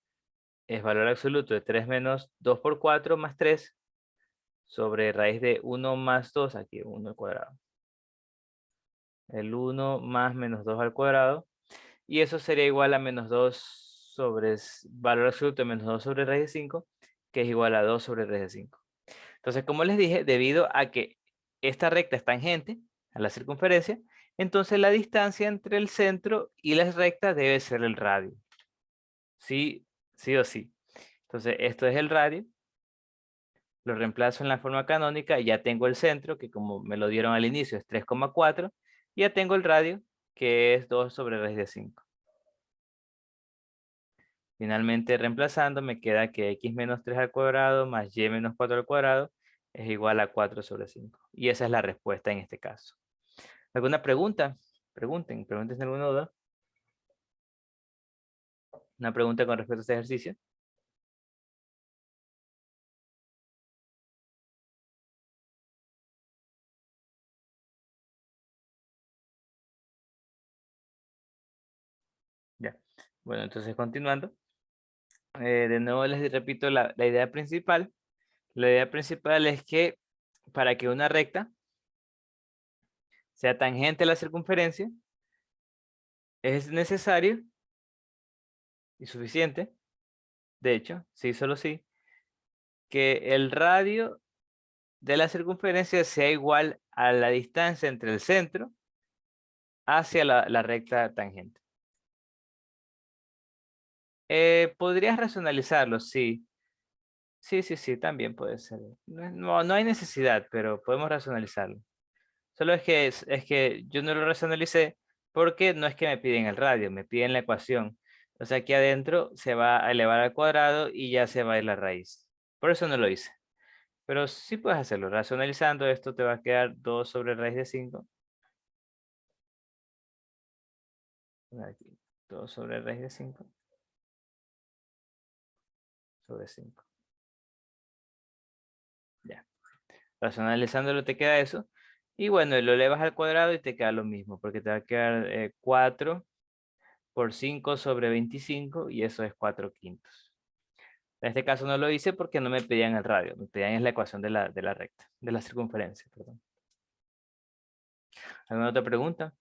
[SPEAKER 1] Es valor absoluto de 3 menos 2 por 4 más 3 sobre raíz de 1 más 2, aquí 1 al cuadrado. El 1 más menos 2 al cuadrado. Y eso sería igual a menos 2 sobre valor absoluto de menos 2 sobre raíz de 5, que es igual a 2 sobre raíz de 5. Entonces, como les dije, debido a que esta recta es tangente a la circunferencia, entonces la distancia entre el centro y la recta debe ser el radio. Sí, sí o sí. Entonces, esto es el radio. Lo reemplazo en la forma canónica y ya tengo el centro, que como me lo dieron al inicio es 3,4. Y ya tengo el radio, que es 2 sobre raíz de 5. Finalmente, reemplazando, me queda que x menos 3 al cuadrado más y menos 4 al cuadrado es igual a 4 sobre 5. Y esa es la respuesta en este caso. ¿Alguna pregunta? Pregunten alguna duda. ¿Una pregunta con respecto a este ejercicio? Ya. Bueno, entonces continuando. De nuevo les repito la idea principal. La idea principal es que para que una recta sea tangente a la circunferencia, es necesario y suficiente, de hecho, sí, solo sí, que el radio de la circunferencia sea igual a la distancia entre el centro hacia la recta tangente. Podrías racionalizarlo, sí. Sí, también puede ser. No hay necesidad, pero podemos racionalizarlo. Solo es que yo no lo racionalicé porque no es que me piden el radio, me piden la ecuación. O sea, aquí adentro se va a elevar al cuadrado y ya se va a ir la raíz. Por eso no lo hice. Pero sí puedes hacerlo. Racionalizando esto te va a quedar 2 sobre raíz de 5. Aquí, 2 sobre raíz de 5 sobre 5. Ya. Racionalizándolo te queda eso. Y bueno, lo elevas al cuadrado y te queda lo mismo, porque te va a quedar 4 por 5 sobre 25 y eso es 4 quintos. En este caso no lo hice porque no me pedían el radio, me pedían es la ecuación de la recta, de la circunferencia, perdón. ¿Alguna otra pregunta?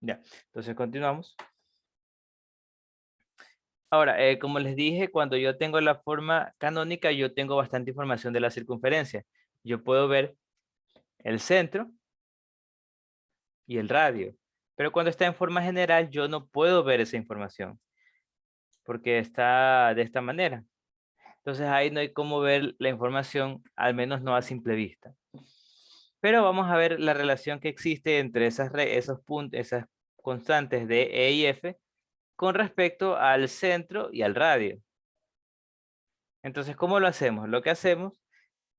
[SPEAKER 1] Ya, entonces continuamos. Ahora, como les dije, cuando yo tengo la forma canónica, yo tengo bastante información de la circunferencia. Yo puedo ver el centro y el radio. Pero cuando está en forma general, yo no puedo ver esa información porque está de esta manera. Entonces ahí no hay cómo ver la información, al menos no a simple vista. Pero vamos a ver la relación que existe entre esos puntos, esas constantes de E y F con respecto al centro y al radio. Entonces, ¿cómo lo hacemos? Lo que hacemos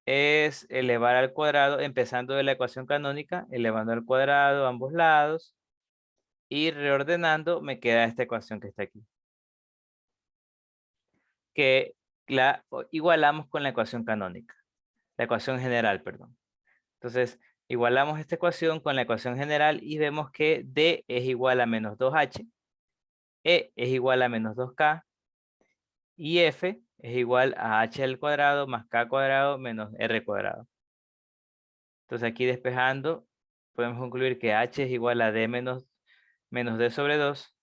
[SPEAKER 1] es elevar al cuadrado, empezando de la ecuación canónica, elevando al cuadrado a ambos lados y reordenando, me queda esta ecuación que está aquí. Que la igualamos con la ecuación canónica, la ecuación general, perdón. Entonces, igualamos esta ecuación con la ecuación general y vemos que D es igual a menos 2H, E es igual a menos 2K y F es igual a H al cuadrado más K cuadrado menos R cuadrado. Entonces aquí despejando, podemos concluir que H es igual a D menos D sobre 2,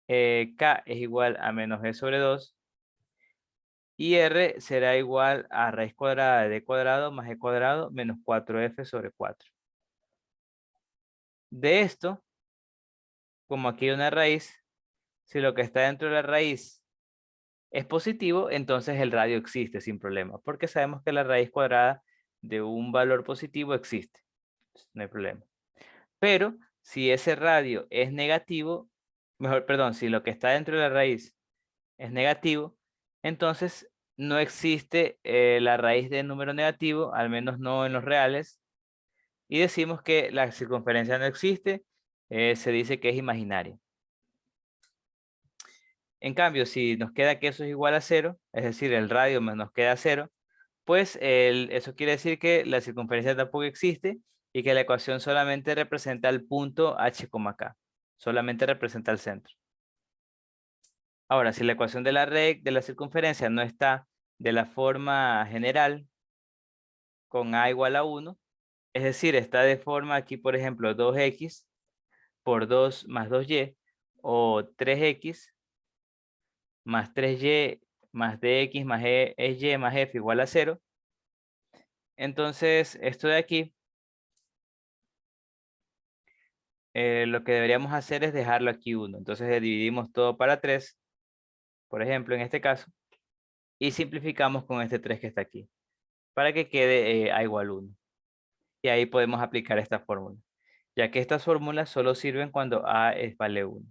[SPEAKER 1] K es igual a menos E sobre 2 y R será igual a raíz cuadrada de D cuadrado más E cuadrado menos 4F sobre 4. De esto, como aquí hay una raíz, si lo que está dentro de la raíz es positivo, entonces el radio existe sin problema, porque sabemos que la raíz cuadrada de un valor positivo existe. No hay problema. Pero si ese radio es negativo, mejor, perdón, si lo que está dentro de la raíz es negativo, entonces no existe la raíz de número negativo, al menos no en los reales, y decimos que la circunferencia no existe, se dice que es imaginaria. En cambio, si nos queda que eso es igual a 0, es decir, el radio nos queda 0, pues eso quiere decir que la circunferencia tampoco existe y que la ecuación solamente representa el punto h, k. Solamente representa el centro. Ahora, si la ecuación de la circunferencia no está de la forma general con a igual a 1, es decir, está de forma aquí, por ejemplo, 2x por 2 más 2y, o 3x más 3y más dx más es y más f igual a 0. Entonces, esto de aquí, lo que deberíamos hacer es dejarlo aquí 1. Entonces, dividimos todo para 3, por ejemplo, en este caso, y simplificamos con este 3 que está aquí, para que quede a igual 1. Y ahí podemos aplicar esta fórmula, ya que estas fórmulas solo sirven cuando a vale 1.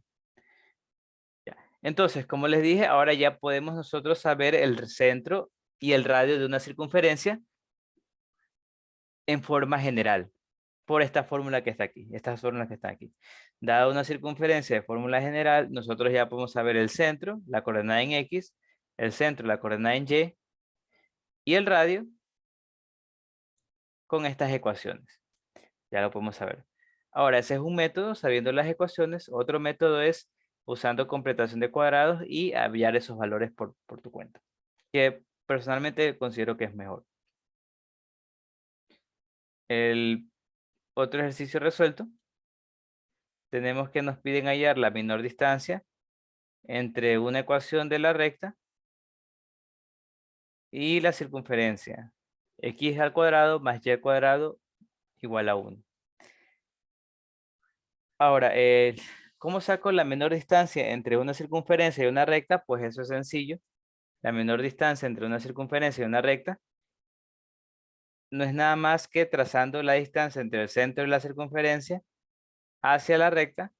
[SPEAKER 1] Ya. Entonces, como les dije, ahora ya podemos nosotros saber el centro y el radio de una circunferencia en forma general, por esta fórmula que está aquí, estas fórmulas que están aquí. Dada una circunferencia de fórmula general, nosotros ya podemos saber el centro, la coordenada en X, el centro, la coordenada en y el radio con estas ecuaciones. Ya lo podemos saber. Ahora, ese es un método, sabiendo las ecuaciones. Otro método es usando completación de cuadrados y hallar esos valores por tu cuenta, que personalmente considero que es mejor. El otro ejercicio resuelto, tenemos que nos piden hallar la menor distancia entre una ecuación de la recta y la circunferencia. X al cuadrado más y al cuadrado igual a 1. Ahora, ¿cómo saco la menor distancia entre una circunferencia y una recta? Pues eso es sencillo. La menor distancia entre una circunferencia y una recta no es nada más que trazando la distancia entre el centro y la circunferencia hacia la recta.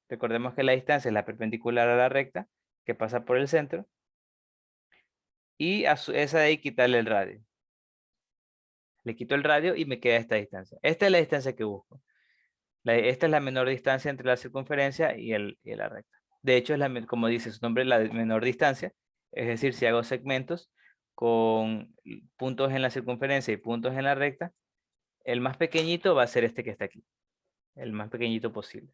[SPEAKER 1] Recordemos que la distancia es la perpendicular a la recta que pasa por el centro. Y a esa de ahí quitarle el radio. Le quito el radio y me queda esta distancia. Esta es la distancia que busco. Esta es la menor distancia entre la circunferencia y la recta. De hecho, es como dice su nombre, la menor distancia. Es decir, si hago segmentos con puntos en la circunferencia y puntos en la recta, el más pequeñito va a ser este que está aquí. El más pequeñito posible.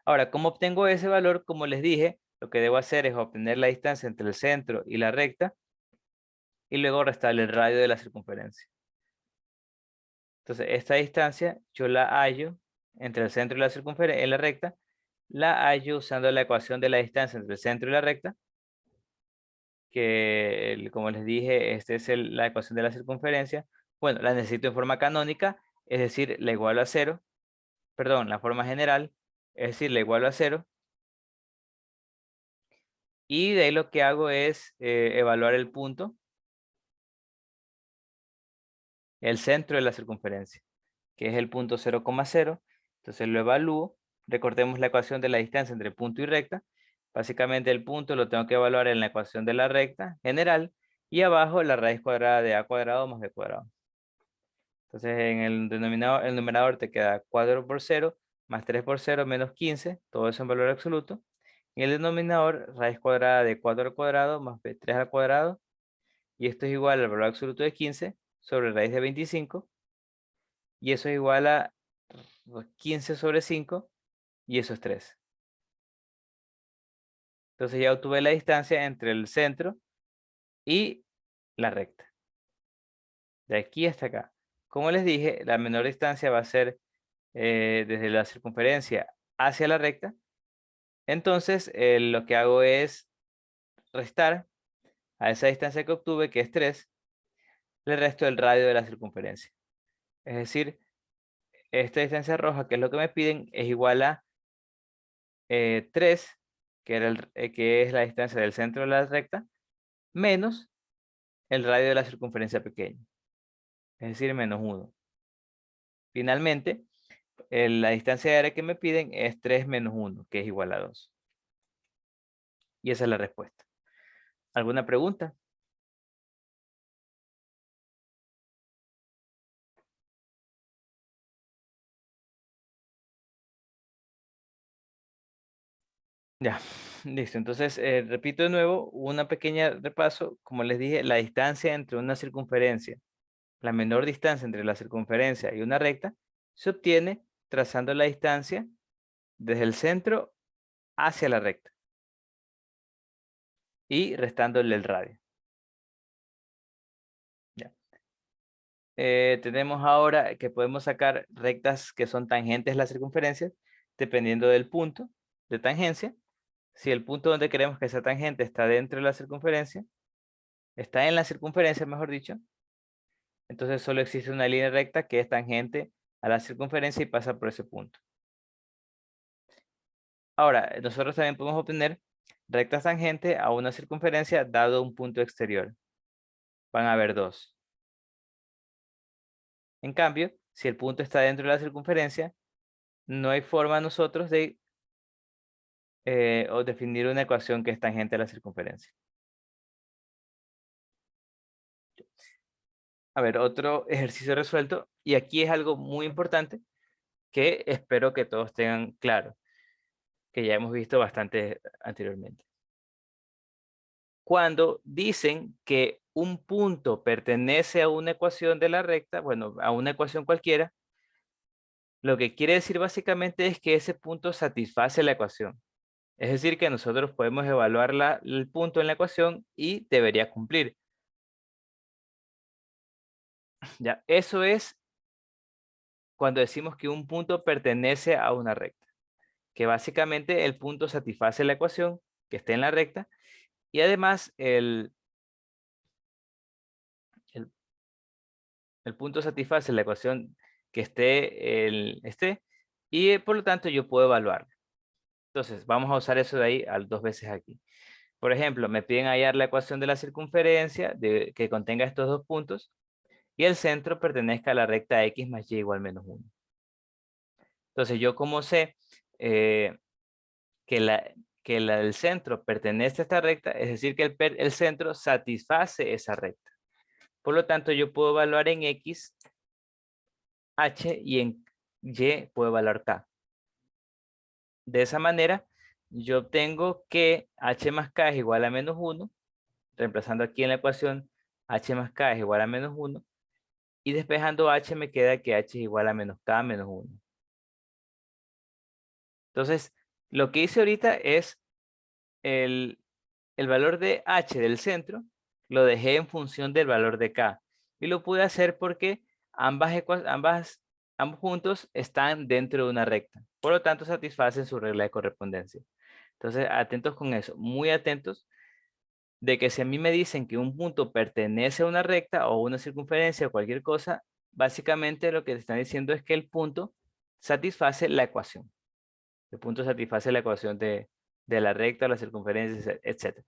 [SPEAKER 1] Ahora, ¿cómo obtengo ese valor? Como les dije, lo que debo hacer es obtener la distancia entre el centro y la recta y luego restarle el radio de la circunferencia. Entonces, esta distancia yo la hallo entre el centro y la circunferencia, en la recta, la hallo usando la ecuación de la distancia entre el centro y la recta, que como les dije, esta es la ecuación de la circunferencia. Bueno, la necesito en forma canónica, es decir, la igualo a 0, perdón, la forma general, es decir, la igualo a 0. Y de ahí lo que hago es evaluar el punto, el centro de la circunferencia, que es el punto 0,0. Entonces lo evalúo. Recordemos la ecuación de la distancia entre punto y recta. Básicamente el punto lo tengo que evaluar en la ecuación de la recta general y abajo la raíz cuadrada de a cuadrado más b cuadrado. Entonces en el numerador te queda 4 por 0 más 3 por 0 menos 15, todo eso en valor absoluto. En el denominador, raíz cuadrada de 4 al cuadrado más 3 al cuadrado, y esto es igual al valor absoluto de 15 sobre raíz de 25, y eso es igual a 15 sobre 5, y eso es 3. Entonces ya obtuve la distancia entre el centro y la recta. De aquí hasta acá. Como les dije, la menor distancia va a ser desde la circunferencia hacia la recta. Entonces lo que hago es restar a esa distancia que obtuve, que es 3, le resto el radio de la circunferencia. Es decir, esta distancia roja, que es lo que me piden, es igual a 3, que es la distancia del centro de la recta, menos el radio de la circunferencia pequeña, es decir, menos 1. Finalmente, la distancia de área que me piden es 3 menos 1, que es igual a 2. Y esa es la respuesta. ¿Alguna pregunta? Ya, listo. Entonces, repito de nuevo, una pequeña repaso. Como les dije, la distancia entre una circunferencia, la menor distancia entre la circunferencia y una recta, se obtiene trazando la distancia desde el centro hacia la recta y restándole el radio. Ya. Tenemos ahora que podemos sacar rectas que son tangentes a la circunferencia, dependiendo del punto de tangencia. Si el punto donde queremos que esa tangente está dentro de la circunferencia, está en la circunferencia, mejor dicho, entonces solo existe una línea recta que es tangente a la circunferencia y pasa por ese punto. Ahora, nosotros también podemos obtener rectas tangentes a una circunferencia dado un punto exterior. Van a haber dos. En cambio, si el punto está dentro de la circunferencia, no hay forma nosotros de o definir una ecuación que es tangente a la circunferencia. A ver, otro ejercicio resuelto. Y aquí es algo muy importante que espero que todos tengan claro, que ya hemos visto bastante anteriormente. Cuando dicen que un punto pertenece a una ecuación de la recta, bueno, a una ecuación cualquiera, lo que quiere decir básicamente es que ese punto satisface la ecuación. Es decir, que nosotros podemos evaluar el punto en la ecuación y debería cumplir. Ya, eso es cuando decimos que un punto pertenece a una recta, que básicamente el punto satisface la ecuación que esté en la recta y además el, el punto satisface la ecuación que esté y por lo tanto yo puedo evaluarla. Entonces, vamos a usar eso de ahí dos veces aquí. Por ejemplo, me piden hallar la ecuación de la circunferencia que contenga estos dos puntos y el centro pertenezca a la recta x más y igual menos 1. Entonces, yo como sé eh, el centro pertenece a esta recta, es decir, que el centro satisface esa recta. Por lo tanto, yo puedo evaluar en x h y en y puedo evaluar k. De esa manera, yo obtengo que h más k es igual a menos 1, reemplazando aquí en la ecuación h más k es igual a menos 1, y despejando h me queda que h es igual a menos k menos 1. Entonces, lo que hice ahorita es el, el valor de h del centro, lo dejé en función del valor de k. Y lo pude hacer porque ambos puntos están dentro de una recta. Por lo tanto, satisfacen su regla de correspondencia. Entonces, atentos con eso, muy atentos de que si a mí me dicen que un punto pertenece a una recta o una circunferencia o cualquier cosa, básicamente lo que te están diciendo es que el punto satisface la ecuación. El punto satisface la ecuación de la recta, la circunferencia, etc.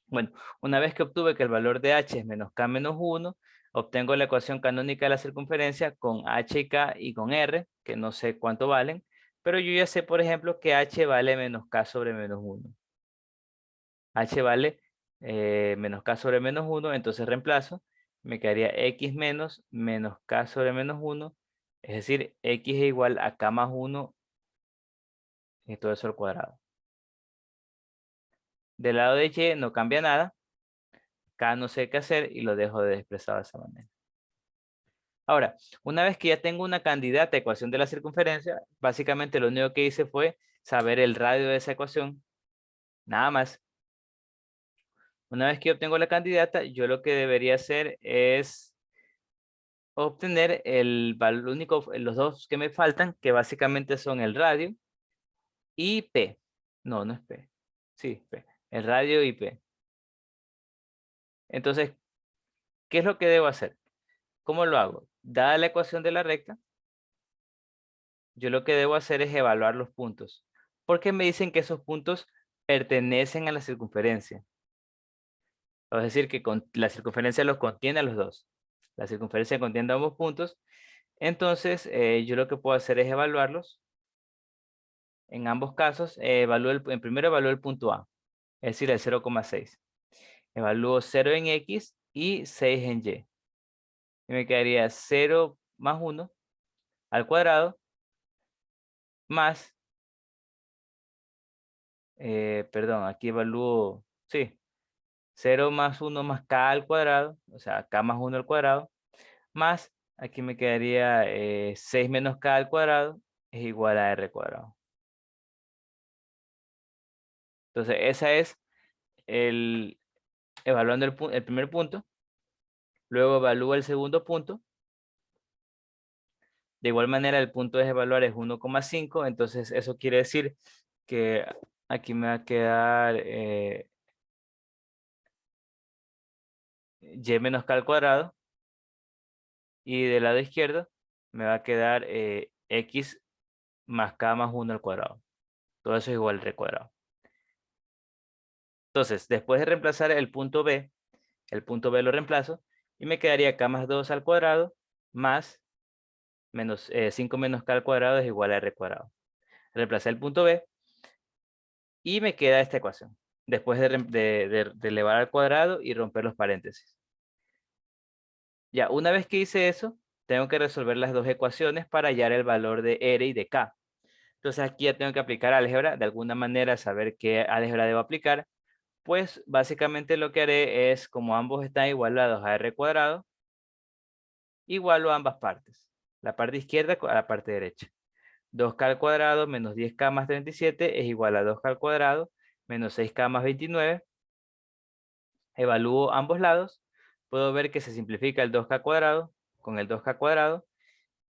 [SPEAKER 1] Bueno, una vez que obtuve que el valor de h es menos k menos 1, obtengo la ecuación canónica de la circunferencia con h y k y con r, que no sé cuánto valen, pero yo ya sé, por ejemplo, que h vale menos k sobre menos 1. H vale menos k sobre menos 1, entonces reemplazo, me quedaría x menos k sobre menos 1, es decir, x es igual a k más 1 y todo eso al cuadrado. Del lado de y no cambia nada, k no sé qué hacer y lo dejo de expresado de esa manera. Ahora, una vez que ya tengo una candidata a ecuación de la circunferencia, básicamente lo único que hice fue saber el radio de esa ecuación, nada más. Una vez que obtengo la candidata, yo lo que debería hacer es obtener el valor único, los dos que me faltan, que básicamente son el radio y P. No, no es P. Sí, P. El radio y P. Entonces, ¿qué es lo que debo hacer? ¿Cómo lo hago? Dada la ecuación de la recta, yo lo que debo hacer es evaluar los puntos. Porque me dicen que esos puntos pertenecen a la circunferencia. Es decir, que la circunferencia los contiene a los dos. La circunferencia contiene ambos puntos. Entonces, yo lo que puedo hacer es evaluarlos. En ambos casos, primero evalúo el punto A. es decir, el 0,6. Evalúo 0 en X y 6 en Y. Y me quedaría 0 más 1 al cuadrado más, perdón, aquí evalúo, sí, 0 más 1 más K al cuadrado, o sea, K más 1 al cuadrado, más, aquí me quedaría 6 menos K al cuadrado es igual a R cuadrado. Entonces, esa es evaluando el primer punto. Luego evalúo el segundo punto. De igual manera, el punto de evaluar es 1,5. Entonces, eso quiere decir que aquí me va a quedar y menos k al cuadrado. Y del lado izquierdo me va a quedar x más k más 1 al cuadrado. Todo eso es igual al r cuadrado. Entonces, después de reemplazar el punto B lo reemplazo y me quedaría k más 2 al cuadrado más 5 menos k al cuadrado es igual a r cuadrado. Reemplacé el punto B y me queda esta ecuación. Después de elevar al cuadrado y romper los paréntesis. Ya, una vez que hice eso, tengo que resolver las dos ecuaciones para hallar el valor de R y de K. Entonces aquí ya tengo que aplicar álgebra, de alguna manera saber qué álgebra debo aplicar. Pues básicamente lo que haré es, como ambos están igualados a R cuadrado, igualo ambas partes. La parte izquierda a la parte derecha. 2k al cuadrado menos 10k más 37 es igual a 2k al cuadrado menos 6k más 29. Evalúo ambos lados. Puedo ver que se simplifica el 2k cuadrado con el 2k cuadrado.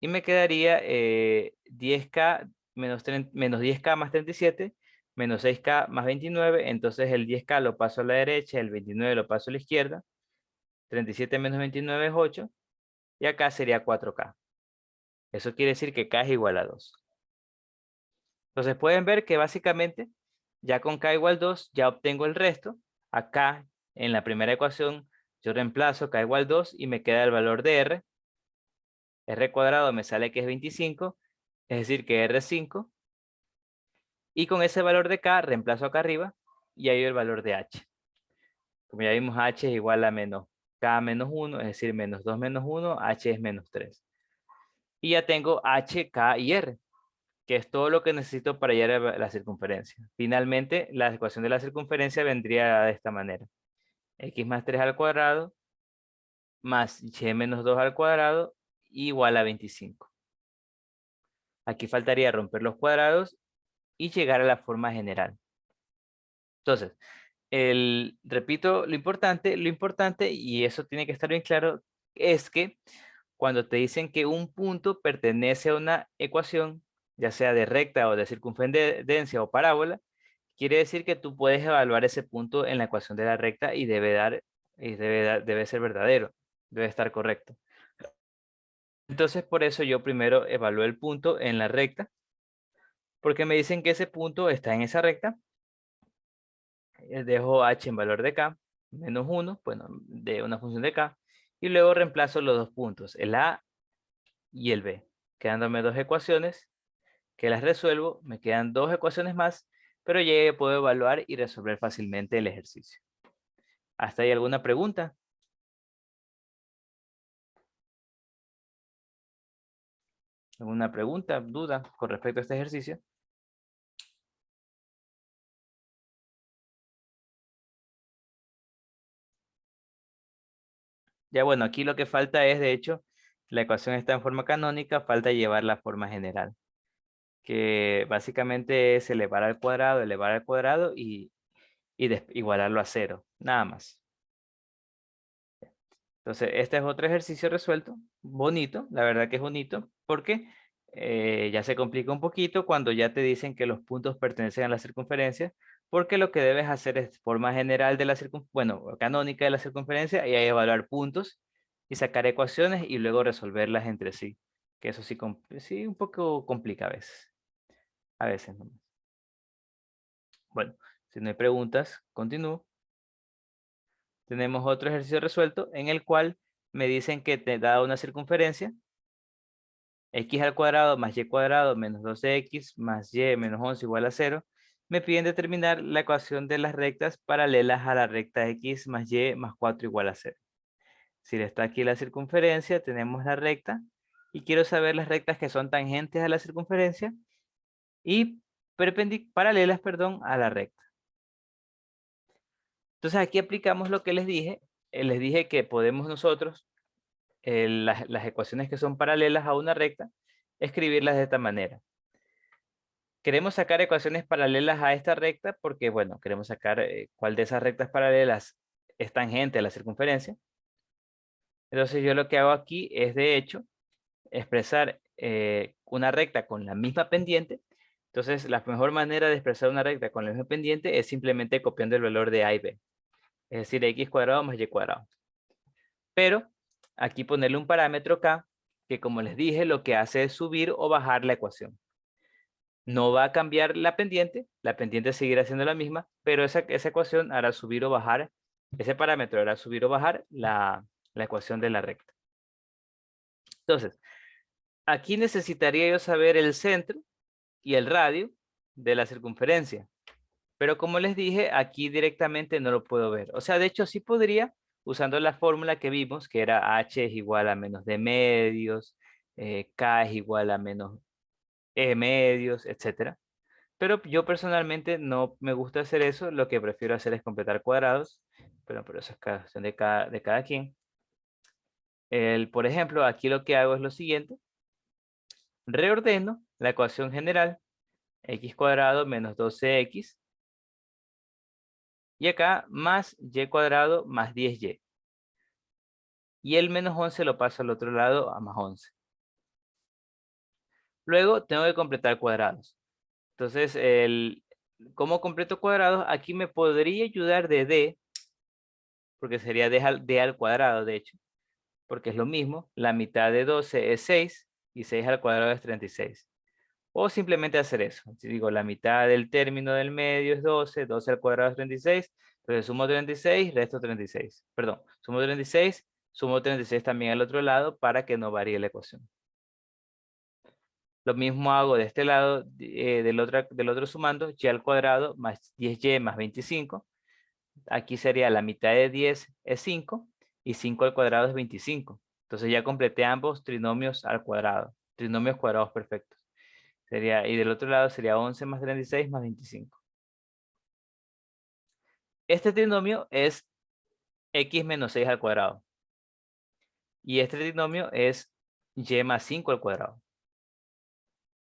[SPEAKER 1] Y me quedaría 10k menos 10k más 37 menos 6k más 29. Entonces el 10k lo paso a la derecha, el 29 lo paso a la izquierda. 37 menos 29 es 8. Y acá sería 4k. Eso quiere decir que k es igual a 2. Entonces pueden ver que básicamente ya con k igual 2 ya obtengo el resto. Acá en la primera ecuación yo reemplazo k igual 2 y me queda el valor de r. R cuadrado me sale que es 25, es decir que R es 5. Y con ese valor de k reemplazo acá arriba y ahí el valor de h. Como ya vimos, h es igual a menos k menos 1, es decir, menos 2 menos 1, h es menos 3. Y ya tengo h, k y r, que es todo lo que necesito para hallar la circunferencia. Finalmente, la ecuación de la circunferencia vendría de esta manera. X más 3 al cuadrado más y menos 2 al cuadrado igual a 25. Aquí faltaría romper los cuadrados y llegar a la forma general. Entonces, repito, lo importante, y eso tiene que estar bien claro, es que cuando te dicen que un punto pertenece a una ecuación, ya sea de recta o de circunferencia o parábola, quiere decir que tú puedes evaluar ese punto en la ecuación de la recta y debe ser verdadero, debe estar correcto. Entonces, por eso yo primero evalúo el punto en la recta, porque me dicen que ese punto está en esa recta. Dejo h en valor de k, menos 1, bueno, de una función de k, y luego reemplazo los dos puntos, el a y el b, quedándome dos ecuaciones que las resuelvo, me quedan dos ecuaciones más, pero ya puedo evaluar y resolver fácilmente el ejercicio. ¿Hasta ahí alguna pregunta? ¿Alguna pregunta, duda con respecto a este ejercicio? Ya bueno, aquí lo que falta es, de hecho, la ecuación está en forma canónica, falta llevar la forma general, que básicamente es elevar al cuadrado y igualarlo a 0, nada más. Entonces, este es otro ejercicio resuelto, bonito, la verdad que es bonito, porque ya se complica un poquito cuando ya te dicen que los puntos pertenecen a la circunferencia, porque lo que debes hacer es forma general de la canónica de la circunferencia y ahí evaluar puntos y sacar ecuaciones y luego resolverlas entre sí, que eso sí, sí un poco complica a veces no. Bueno, si no hay preguntas, continúo. Tenemos otro ejercicio resuelto en el cual me dicen que te da una circunferencia, x al cuadrado más y cuadrado menos 12x más y menos 11 igual a 0. me piden determinar la ecuación de las rectas paralelas a la recta x más y más 4 igual a 0. Si está aquí la circunferencia, tenemos la recta, y quiero saber las rectas que son tangentes a la circunferencia y paralelas, perdón, a la recta. Entonces aquí aplicamos lo que les dije. Les dije que podemos nosotros, las ecuaciones que son paralelas a una recta, escribirlas de esta manera. Queremos sacar ecuaciones paralelas a esta recta porque, bueno, queremos sacar cuál de esas rectas paralelas es tangente a la circunferencia. Entonces yo lo que hago aquí es, de hecho, expresar una recta con la misma pendiente. Entonces la mejor manera de expresar una recta con la misma pendiente es simplemente copiando el valor de a y b. Es decir, x cuadrado más y cuadrado. Pero aquí ponerle un parámetro k, que como les dije, lo que hace es subir o bajar la ecuación. No va a cambiar la pendiente seguirá siendo la misma, pero esa ecuación hará subir o bajar, ese parámetro hará subir o bajar la ecuación de la recta. Entonces, aquí necesitaría yo saber el centro y el radio de la circunferencia. Pero como les dije, aquí directamente no lo puedo ver. O sea, de hecho sí podría, usando la fórmula que vimos, que era h es igual a menos d medios, k es igual a menos e medios, etc. Pero yo personalmente no me gusta hacer eso. Lo que prefiero hacer es completar cuadrados. Pero eso es cuestión de cada quien. Por ejemplo, aquí lo que hago es lo siguiente. Reordeno la ecuación general, x cuadrado menos 12x. Y acá más y cuadrado más 10y. Y el menos 11 lo paso al otro lado a más 11. Luego tengo que completar cuadrados. Entonces, ¿cómo completo cuadrados? Aquí me podría ayudar de d, porque sería d al cuadrado, de hecho, porque es lo mismo. La mitad de 12 es 6 y 6 al cuadrado es 36. O simplemente hacer eso. Si digo, la mitad del término del medio es 12, 12 al cuadrado es 36, entonces sumo 36, resto 36. Perdón, sumo 36, sumo 36 también al otro lado para que no varíe la ecuación. Lo mismo hago de este lado, del otro sumando, y al cuadrado más 10y más 25. Aquí sería la mitad de 10 es 5 y 5 al cuadrado es 25. Entonces ya completé ambos trinomios al cuadrado, trinomios cuadrados perfectos. Y del otro lado sería 11 más 36 más 25. Este trinomio es x menos 6 al cuadrado. Y este trinomio es y más 5 al cuadrado.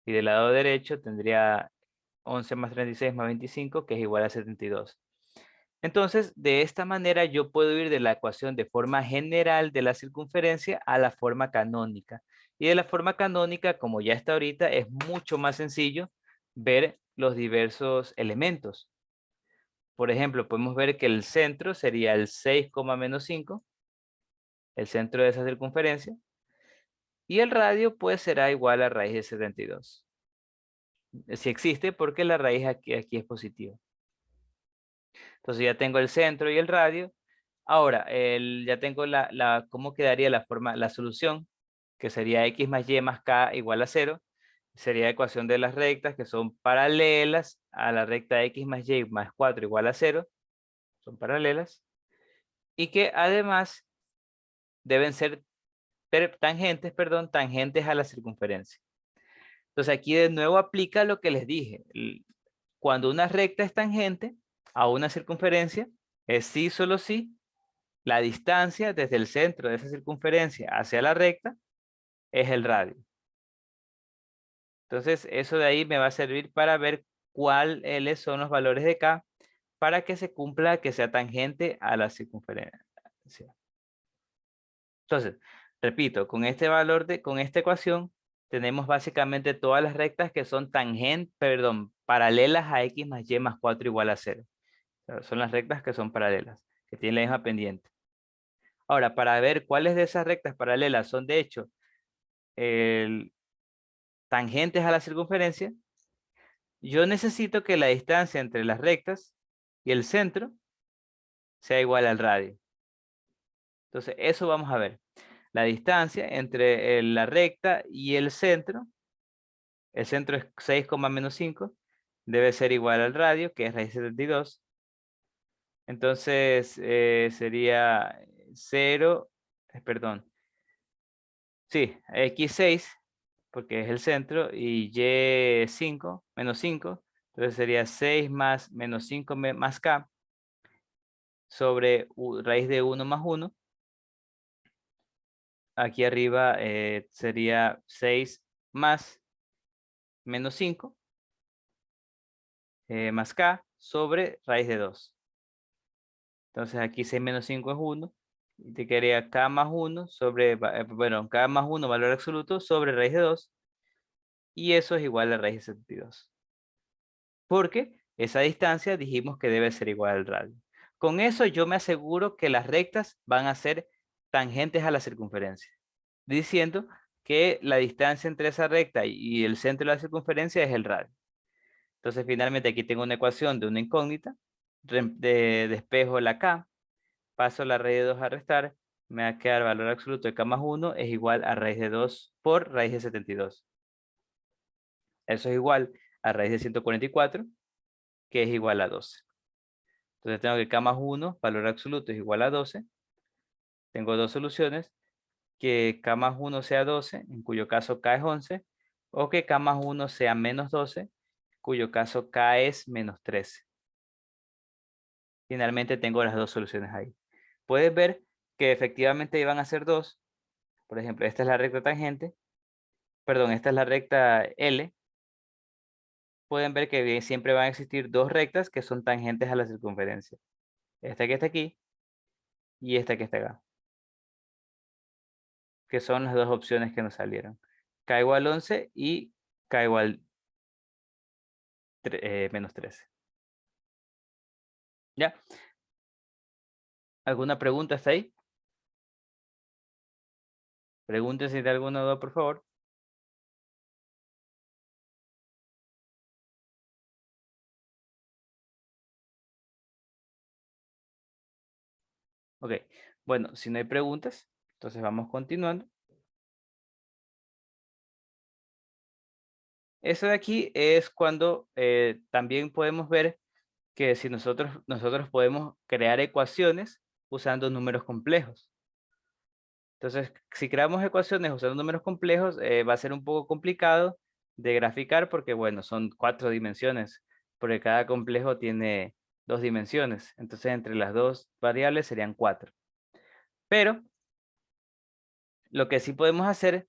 [SPEAKER 1] Y del lado derecho tendría 11 más 36 más 25, que es igual a 72. Entonces, de esta manera yo puedo ir de la ecuación de forma general de la circunferencia a la forma canónica. Y de la forma canónica, como ya está ahorita, es mucho más sencillo ver los diversos elementos. Por ejemplo, podemos ver que el centro sería el 6, menos 5, el centro de esa circunferencia, y el radio pues será igual a raíz de 72. Si existe, porque la raíz aquí es positiva. Entonces ya tengo el centro y el radio. Ahora, ya tengo cómo quedaría la solución, que sería x más y más k igual a 0. Sería ecuación de las rectas que son paralelas a la recta x más y más 4 igual a 0. Son paralelas. Y que además deben ser tangentes a la circunferencia. Entonces aquí de nuevo aplica lo que les dije. Cuando una recta es tangente a una circunferencia, es sí, solo sí, la distancia desde el centro de esa circunferencia hacia la recta es el radio. Entonces eso de ahí me va a servir para ver cuáles son los valores de K para que se cumpla que sea tangente a la circunferencia. Entonces, repito, con con esta ecuación, tenemos básicamente todas las rectas que son paralelas a x más y más 4 igual a 0. O sea, son las rectas que son paralelas, que tienen la misma pendiente. Ahora, para ver cuáles de esas rectas paralelas son de hecho tangentes a la circunferencia, yo necesito que la distancia entre las rectas y el centro sea igual al radio. Entonces, eso vamos a ver. La distancia entre la recta y el centro es 6, menos 5, debe ser igual al radio, que es raíz de 72. Entonces sería 0, perdón, sí, x6, porque es el centro, y y5, menos 5. Entonces sería 6 más menos 5 más k sobre raíz de 1 más 1. Aquí arriba sería 6 más menos 5 más k sobre raíz de 2. Entonces aquí 6 menos 5 es 1. Y te quedaría k más 1 sobre, bueno, k más 1 valor absoluto sobre raíz de 2. Y eso es igual a raíz de 72. Porque esa distancia dijimos que debe ser igual al radio. Con eso yo me aseguro que las rectas van a ser tangentes a la circunferencia, diciendo que la distancia entre esa recta y el centro de la circunferencia es el radio. Entonces finalmente aquí tengo una ecuación de una incógnita, despejo la k, paso la raíz de 2 a restar, me va a quedar valor absoluto de k más 1 es igual a raíz de 2 por raíz de 72. Eso es igual a raíz de 144, que es igual a 12. Entonces tengo que k más 1, valor absoluto, es igual a 12. Tengo dos soluciones, que k más 1 sea 12, en cuyo caso k es 11, o que k más 1 sea menos 12, cuyo caso k es menos 13. Finalmente tengo las dos soluciones ahí. Puedes ver que efectivamente iban a ser dos. Por ejemplo, esta es la recta tangente. Perdón, esta es la recta L. Pueden ver que siempre van a existir dos rectas que son tangentes a la circunferencia. Esta que está aquí y esta que está acá, que son las dos opciones que nos salieron. K igual 11 y K igual menos 13. ¿Ya? ¿Alguna pregunta hasta ahí? Pregúntense de alguna duda, por favor. Ok. Bueno, si no hay preguntas, entonces vamos continuando. Eso de aquí es cuando también podemos ver que si nosotros podemos crear ecuaciones usando números complejos. Entonces, si creamos ecuaciones usando números complejos, va a ser un poco complicado de graficar porque, bueno, son 4 dimensiones, porque cada complejo tiene 2 dimensiones. Entonces, entre las dos variables serían 4. Pero, lo que sí podemos hacer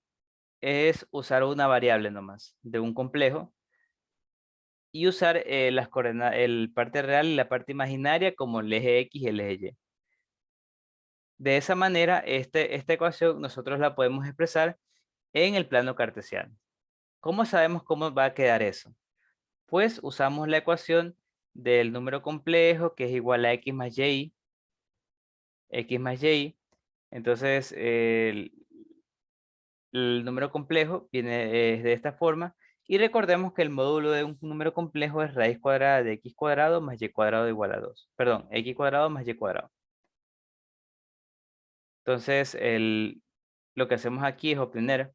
[SPEAKER 1] es usar una variable nomás de un complejo y usar las coordenadas, el parte real y la parte imaginaria como el eje X y el eje Y. De esa manera, esta ecuación nosotros la podemos expresar en el plano cartesiano. ¿Cómo sabemos cómo va a quedar eso? Pues usamos la ecuación del número complejo que es igual a x más y. X más y. Entonces, el número complejo viene de esta forma. Y recordemos que el módulo de un número complejo es raíz cuadrada de x cuadrado más y cuadrado igual a 2. Perdón, x cuadrado más y cuadrado. Entonces, lo que hacemos aquí es obtener,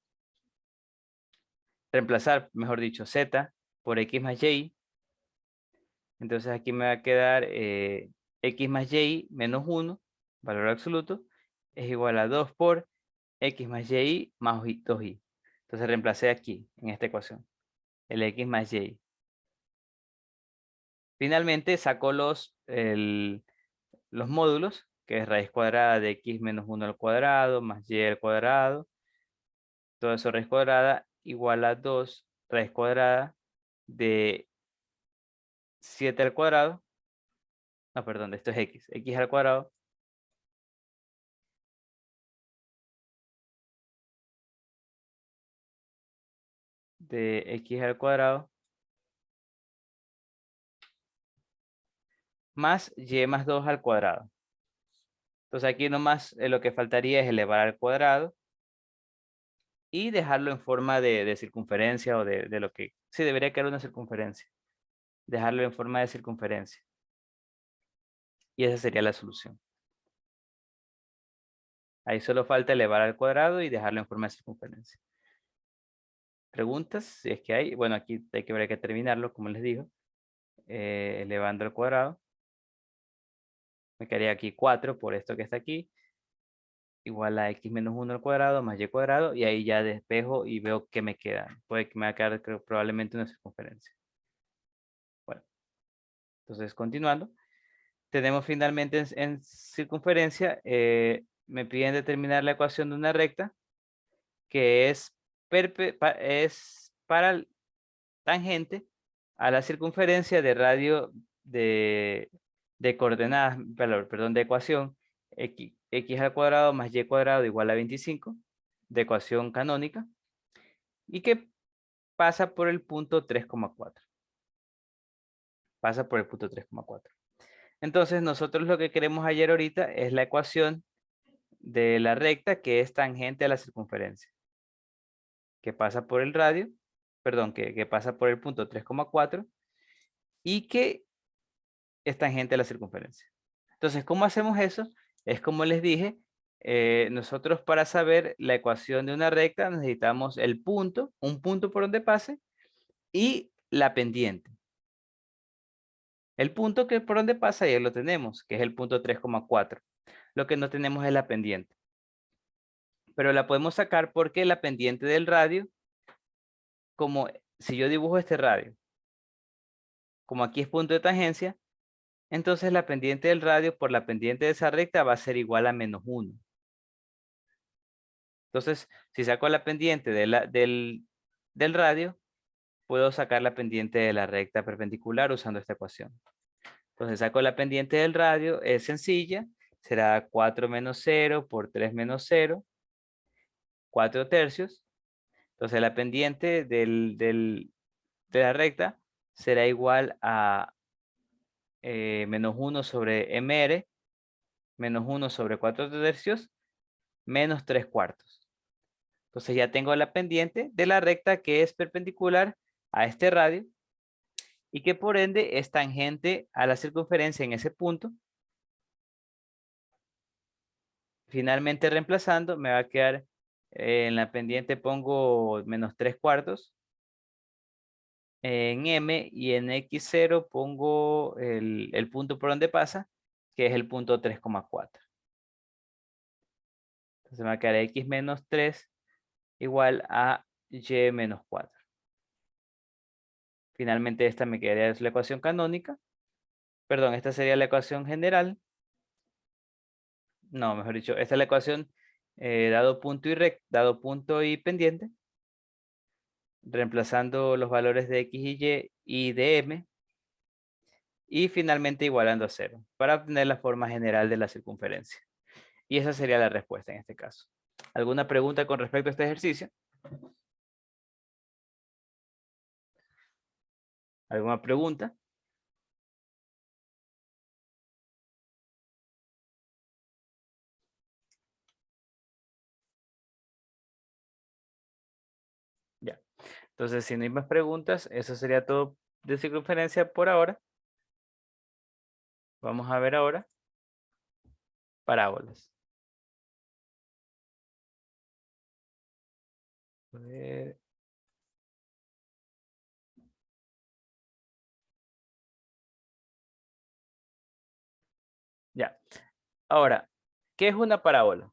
[SPEAKER 1] reemplazar, mejor dicho, z por x más y. Entonces aquí me va a quedar x más y menos 1, valor absoluto, es igual a 2 por x más y más 2y. Entonces reemplacé aquí, en esta ecuación, el x más y. Finalmente saco los módulos, que es raíz cuadrada de x menos 1 al cuadrado, más y al cuadrado, todo eso raíz cuadrada igual a 2 raíz cuadrada de 7 al cuadrado. No, perdón, esto es x al cuadrado de x al cuadrado más y más 2 al cuadrado. Entonces aquí nomás lo que faltaría es elevar al cuadrado y dejarlo en forma de circunferencia o de lo que... Sí, debería quedar una circunferencia. Dejarlo en forma de circunferencia. Y esa sería la solución. Ahí solo falta elevar al cuadrado y dejarlo en forma de circunferencia. ¿Preguntas? Si es que hay. Bueno, aquí hay que terminarlo, como les digo. elevando al cuadrado. Me quedaría aquí 4 por esto que está aquí. Igual a x menos 1 al cuadrado más y cuadrado. Y ahí ya despejo y veo qué me queda. Puede que me va a quedar probablemente una circunferencia. Bueno, entonces continuando. Tenemos finalmente en circunferencia, me piden determinar la ecuación de una recta que es, es tangente a la circunferencia de radio de coordenadas, perdón, de ecuación x al cuadrado más y cuadrado igual a 25, de ecuación canónica, y que pasa por el punto 3,4. Pasa por el punto 3,4. Entonces nosotros lo que queremos hallar ahorita es la ecuación de la recta que es tangente a la circunferencia, que pasa por el radio, perdón, que pasa por el punto 3,4 y que es tangente a la circunferencia. Entonces, ¿cómo hacemos eso? Es como les dije, nosotros para saber la ecuación de una recta necesitamos el punto, un punto por donde pase y la pendiente. El punto que por donde pasa ya lo tenemos, que es el punto 3,4. Lo que no tenemos es la pendiente. Pero la podemos sacar porque la pendiente del radio, como si yo dibujo este radio, como aquí es punto de tangencia, entonces la pendiente del radio por la pendiente de esa recta va a ser igual a menos 1. Entonces, si saco la pendiente del radio, puedo sacar la pendiente de la recta perpendicular usando esta ecuación. Entonces saco la pendiente del radio, es sencilla, será 4 menos 0 por 3 menos 0, 4 tercios. Entonces la pendiente de la recta será igual a menos 1 sobre mr, menos 1 sobre 4 tercios, menos 3 cuartos. Entonces ya tengo la pendiente de la recta que es perpendicular a este radio y que por ende es tangente a la circunferencia en ese punto. Finalmente reemplazando me va a quedar en la pendiente pongo menos 3 cuartos. En M y en X0 pongo el punto por donde pasa, que es el punto 3,4. Entonces me va a quedar X menos 3 igual a Y menos 4. Finalmente esta me quedaría la ecuación canónica. Perdón, esta sería la ecuación general. No, mejor dicho, esta es la ecuación dado punto y pendiente. Reemplazando los valores de X y Y de M. Y finalmente igualando a 0 para obtener la forma general de la circunferencia. Y esa sería la respuesta en este caso. ¿Alguna pregunta con respecto a este ejercicio? ¿Alguna pregunta? Ya. Entonces, si no hay más preguntas, eso sería todo de circunferencia por ahora. Vamos a ver ahora parábolas. A ver. Ya. Ahora, ¿qué es una parábola?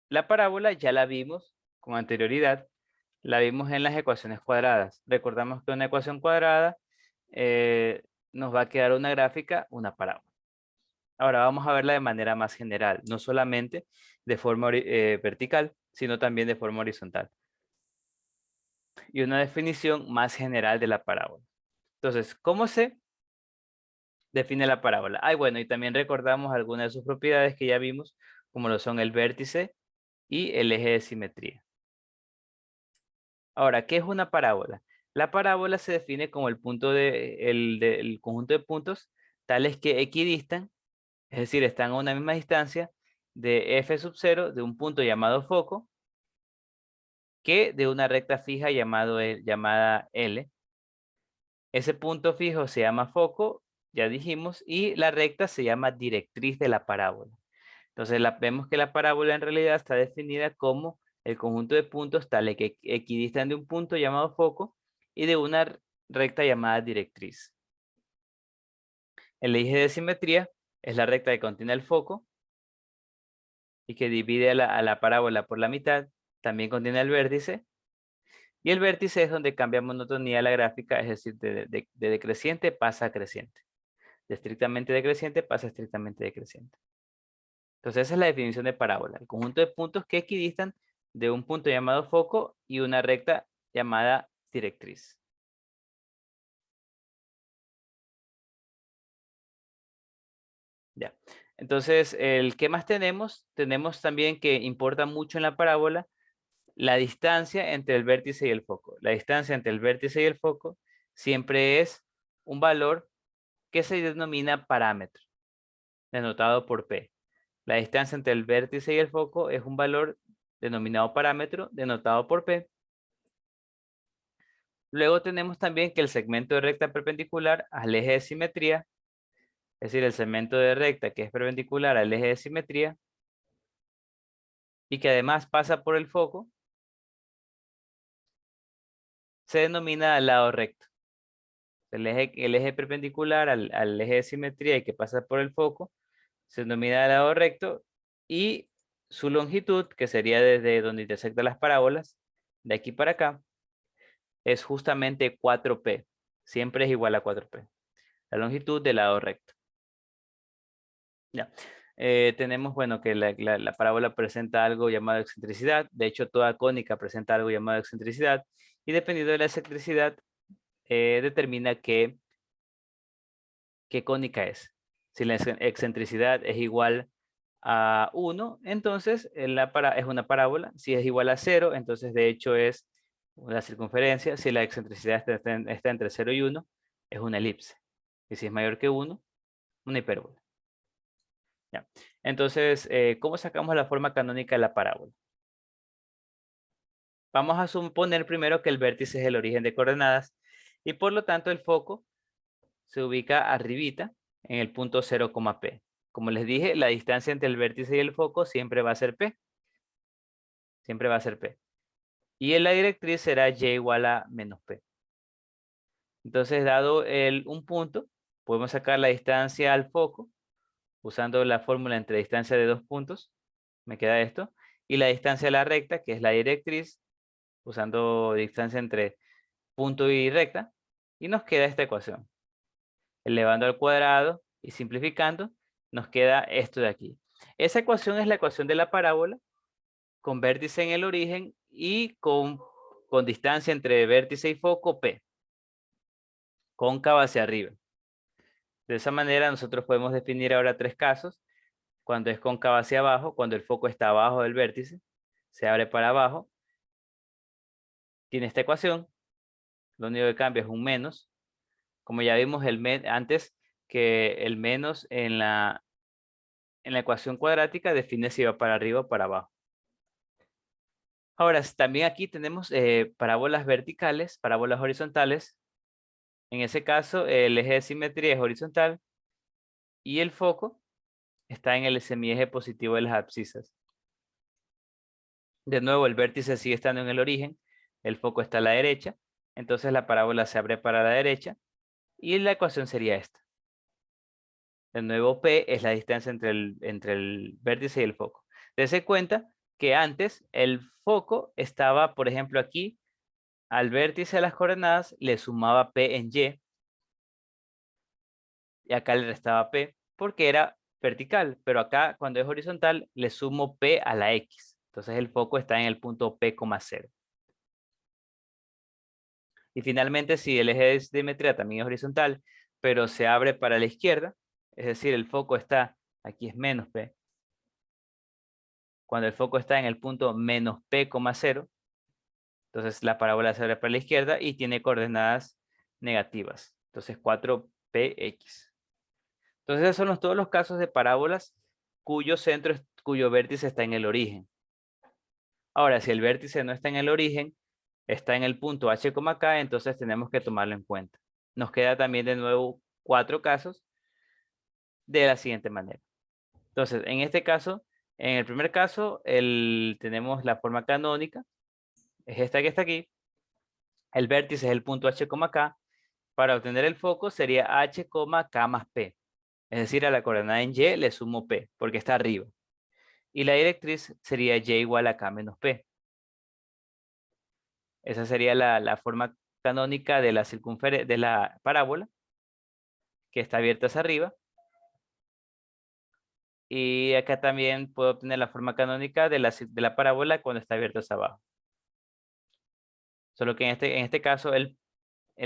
[SPEAKER 1] La parábola ya la vimos con anterioridad. La vimos en las ecuaciones cuadradas. Recordamos que una ecuación cuadrada nos va a quedar una gráfica, una parábola. Ahora vamos a verla de manera más general, no solamente de forma vertical, sino también de forma horizontal. Y una definición más general de la parábola. Entonces, ¿cómo se define la parábola? Bueno, y también recordamos algunas de sus propiedades que ya vimos, como lo son el vértice y el eje de simetría. Ahora, ¿qué es una parábola? La parábola se define como el punto del conjunto de puntos tales que equidistan, es decir, están a una misma distancia de f sub 0 de un punto llamado foco que de una recta fija llamada L. Ese punto fijo se llama foco, ya dijimos, y la recta se llama directriz de la parábola. Entonces vemos que la parábola en realidad está definida como el conjunto de puntos tales que equidistan de un punto llamado foco y de una recta llamada directriz. El eje de simetría es la recta que contiene el foco y que divide a la parábola por la mitad. También contiene el vértice. Y el vértice es donde cambia monotonía la gráfica, es decir, de decreciente pasa a creciente. De estrictamente decreciente pasa a estrictamente decreciente. Entonces esa es la definición de parábola. El conjunto de puntos que equidistan de un punto llamado foco y una recta llamada directriz. Ya. Entonces, ¿qué más tenemos? Tenemos también que importa mucho en la parábola la distancia entre el vértice y el foco. La distancia entre el vértice y el foco siempre es un valor que se denomina parámetro, denotado por P. La distancia entre el vértice y el foco es un valor denominado parámetro, denotado por P. Luego tenemos también que el segmento de recta perpendicular al eje de simetría, es decir, el segmento de recta que es perpendicular al eje de simetría y que además pasa por el foco, se denomina lado recto. El eje perpendicular al eje de simetría y que pasa por el foco se denomina lado recto y su longitud, que sería desde donde intersectan las parábolas, de aquí para acá, es justamente 4P. Siempre es igual a 4P. La longitud del lado recto. Ya. Tenemos, bueno, que la parábola presenta algo llamado excentricidad. De hecho, toda cónica presenta algo llamado excentricidad. Y dependiendo de la excentricidad, determina qué cónica es. Si la excentricidad es igual a 1, entonces es una parábola. Si es igual a 0, entonces de hecho es una circunferencia. Si la excentricidad está entre 0 y 1, es una elipse. Y si es mayor que 1, una hipérbola. Ya. Entonces, ¿cómo sacamos la forma canónica de la parábola? Vamos a suponer primero que el vértice es el origen de coordenadas y por lo tanto el foco se ubica arribita en el punto 0, P. Como les dije, la distancia entre el vértice y el foco siempre va a ser P. Siempre va a ser P. Y en la directriz será Y igual a menos P. Entonces, dado un punto, podemos sacar la distancia al foco usando la fórmula entre distancia de dos puntos. Me queda esto. Y la distancia a la recta, que es la directriz, usando distancia entre punto y recta. Y nos queda esta ecuación. Elevando al cuadrado y simplificando, nos queda esto de aquí. Esa ecuación es la ecuación de la parábola con vértice en el origen y con distancia entre vértice y foco P, cóncava hacia arriba. De esa manera nosotros podemos definir ahora tres casos. Cuando es cóncava hacia abajo, cuando el foco está abajo del vértice, se abre para abajo. Tiene esta ecuación. Lo único que cambia es un menos. Como ya vimos antes, que el menos en la ecuación cuadrática define si va para arriba o para abajo. Ahora, también aquí tenemos parábolas verticales, parábolas horizontales. En ese caso, el eje de simetría es horizontal y el foco está en el semieje positivo de las abscisas. De nuevo, el vértice sigue estando en el origen, el foco está a la derecha, entonces la parábola se abre para la derecha y la ecuación sería esta. De nuevo, P es la distancia entre el vértice y el foco. Dese cuenta que antes el foco estaba, por ejemplo, aquí, al vértice de las coordenadas le sumaba P en Y y acá le restaba P porque era vertical, pero acá cuando es horizontal le sumo P a la X. Entonces el foco está en el punto P, 0. Y finalmente, si el eje de simetría también es horizontal, pero se abre para la izquierda, es decir, el foco está, aquí es menos P, cuando el foco está en el punto menos P, 0, entonces la parábola se abre para la izquierda y tiene coordenadas negativas. Entonces 4px. Entonces esos son todos los casos de parábolas cuyo vértice está en el origen. Ahora, si el vértice no está en el origen, está en el punto h, k, entonces tenemos que tomarlo en cuenta. Nos queda también de nuevo 4 casos de la siguiente manera. Entonces, en este caso, en el primer caso, tenemos la forma canónica, es esta que está aquí. El vértice es el punto h, k. Para obtener el foco sería h, k más p. Es decir, a la coordenada en Y le sumo P, porque está arriba. Y la directriz sería Y igual a K menos P. Esa sería la forma canónica de de la parábola, que está abierta hacia arriba. Y acá también puedo obtener la forma canónica de la parábola cuando está abierta hacia abajo. Solo que en este caso el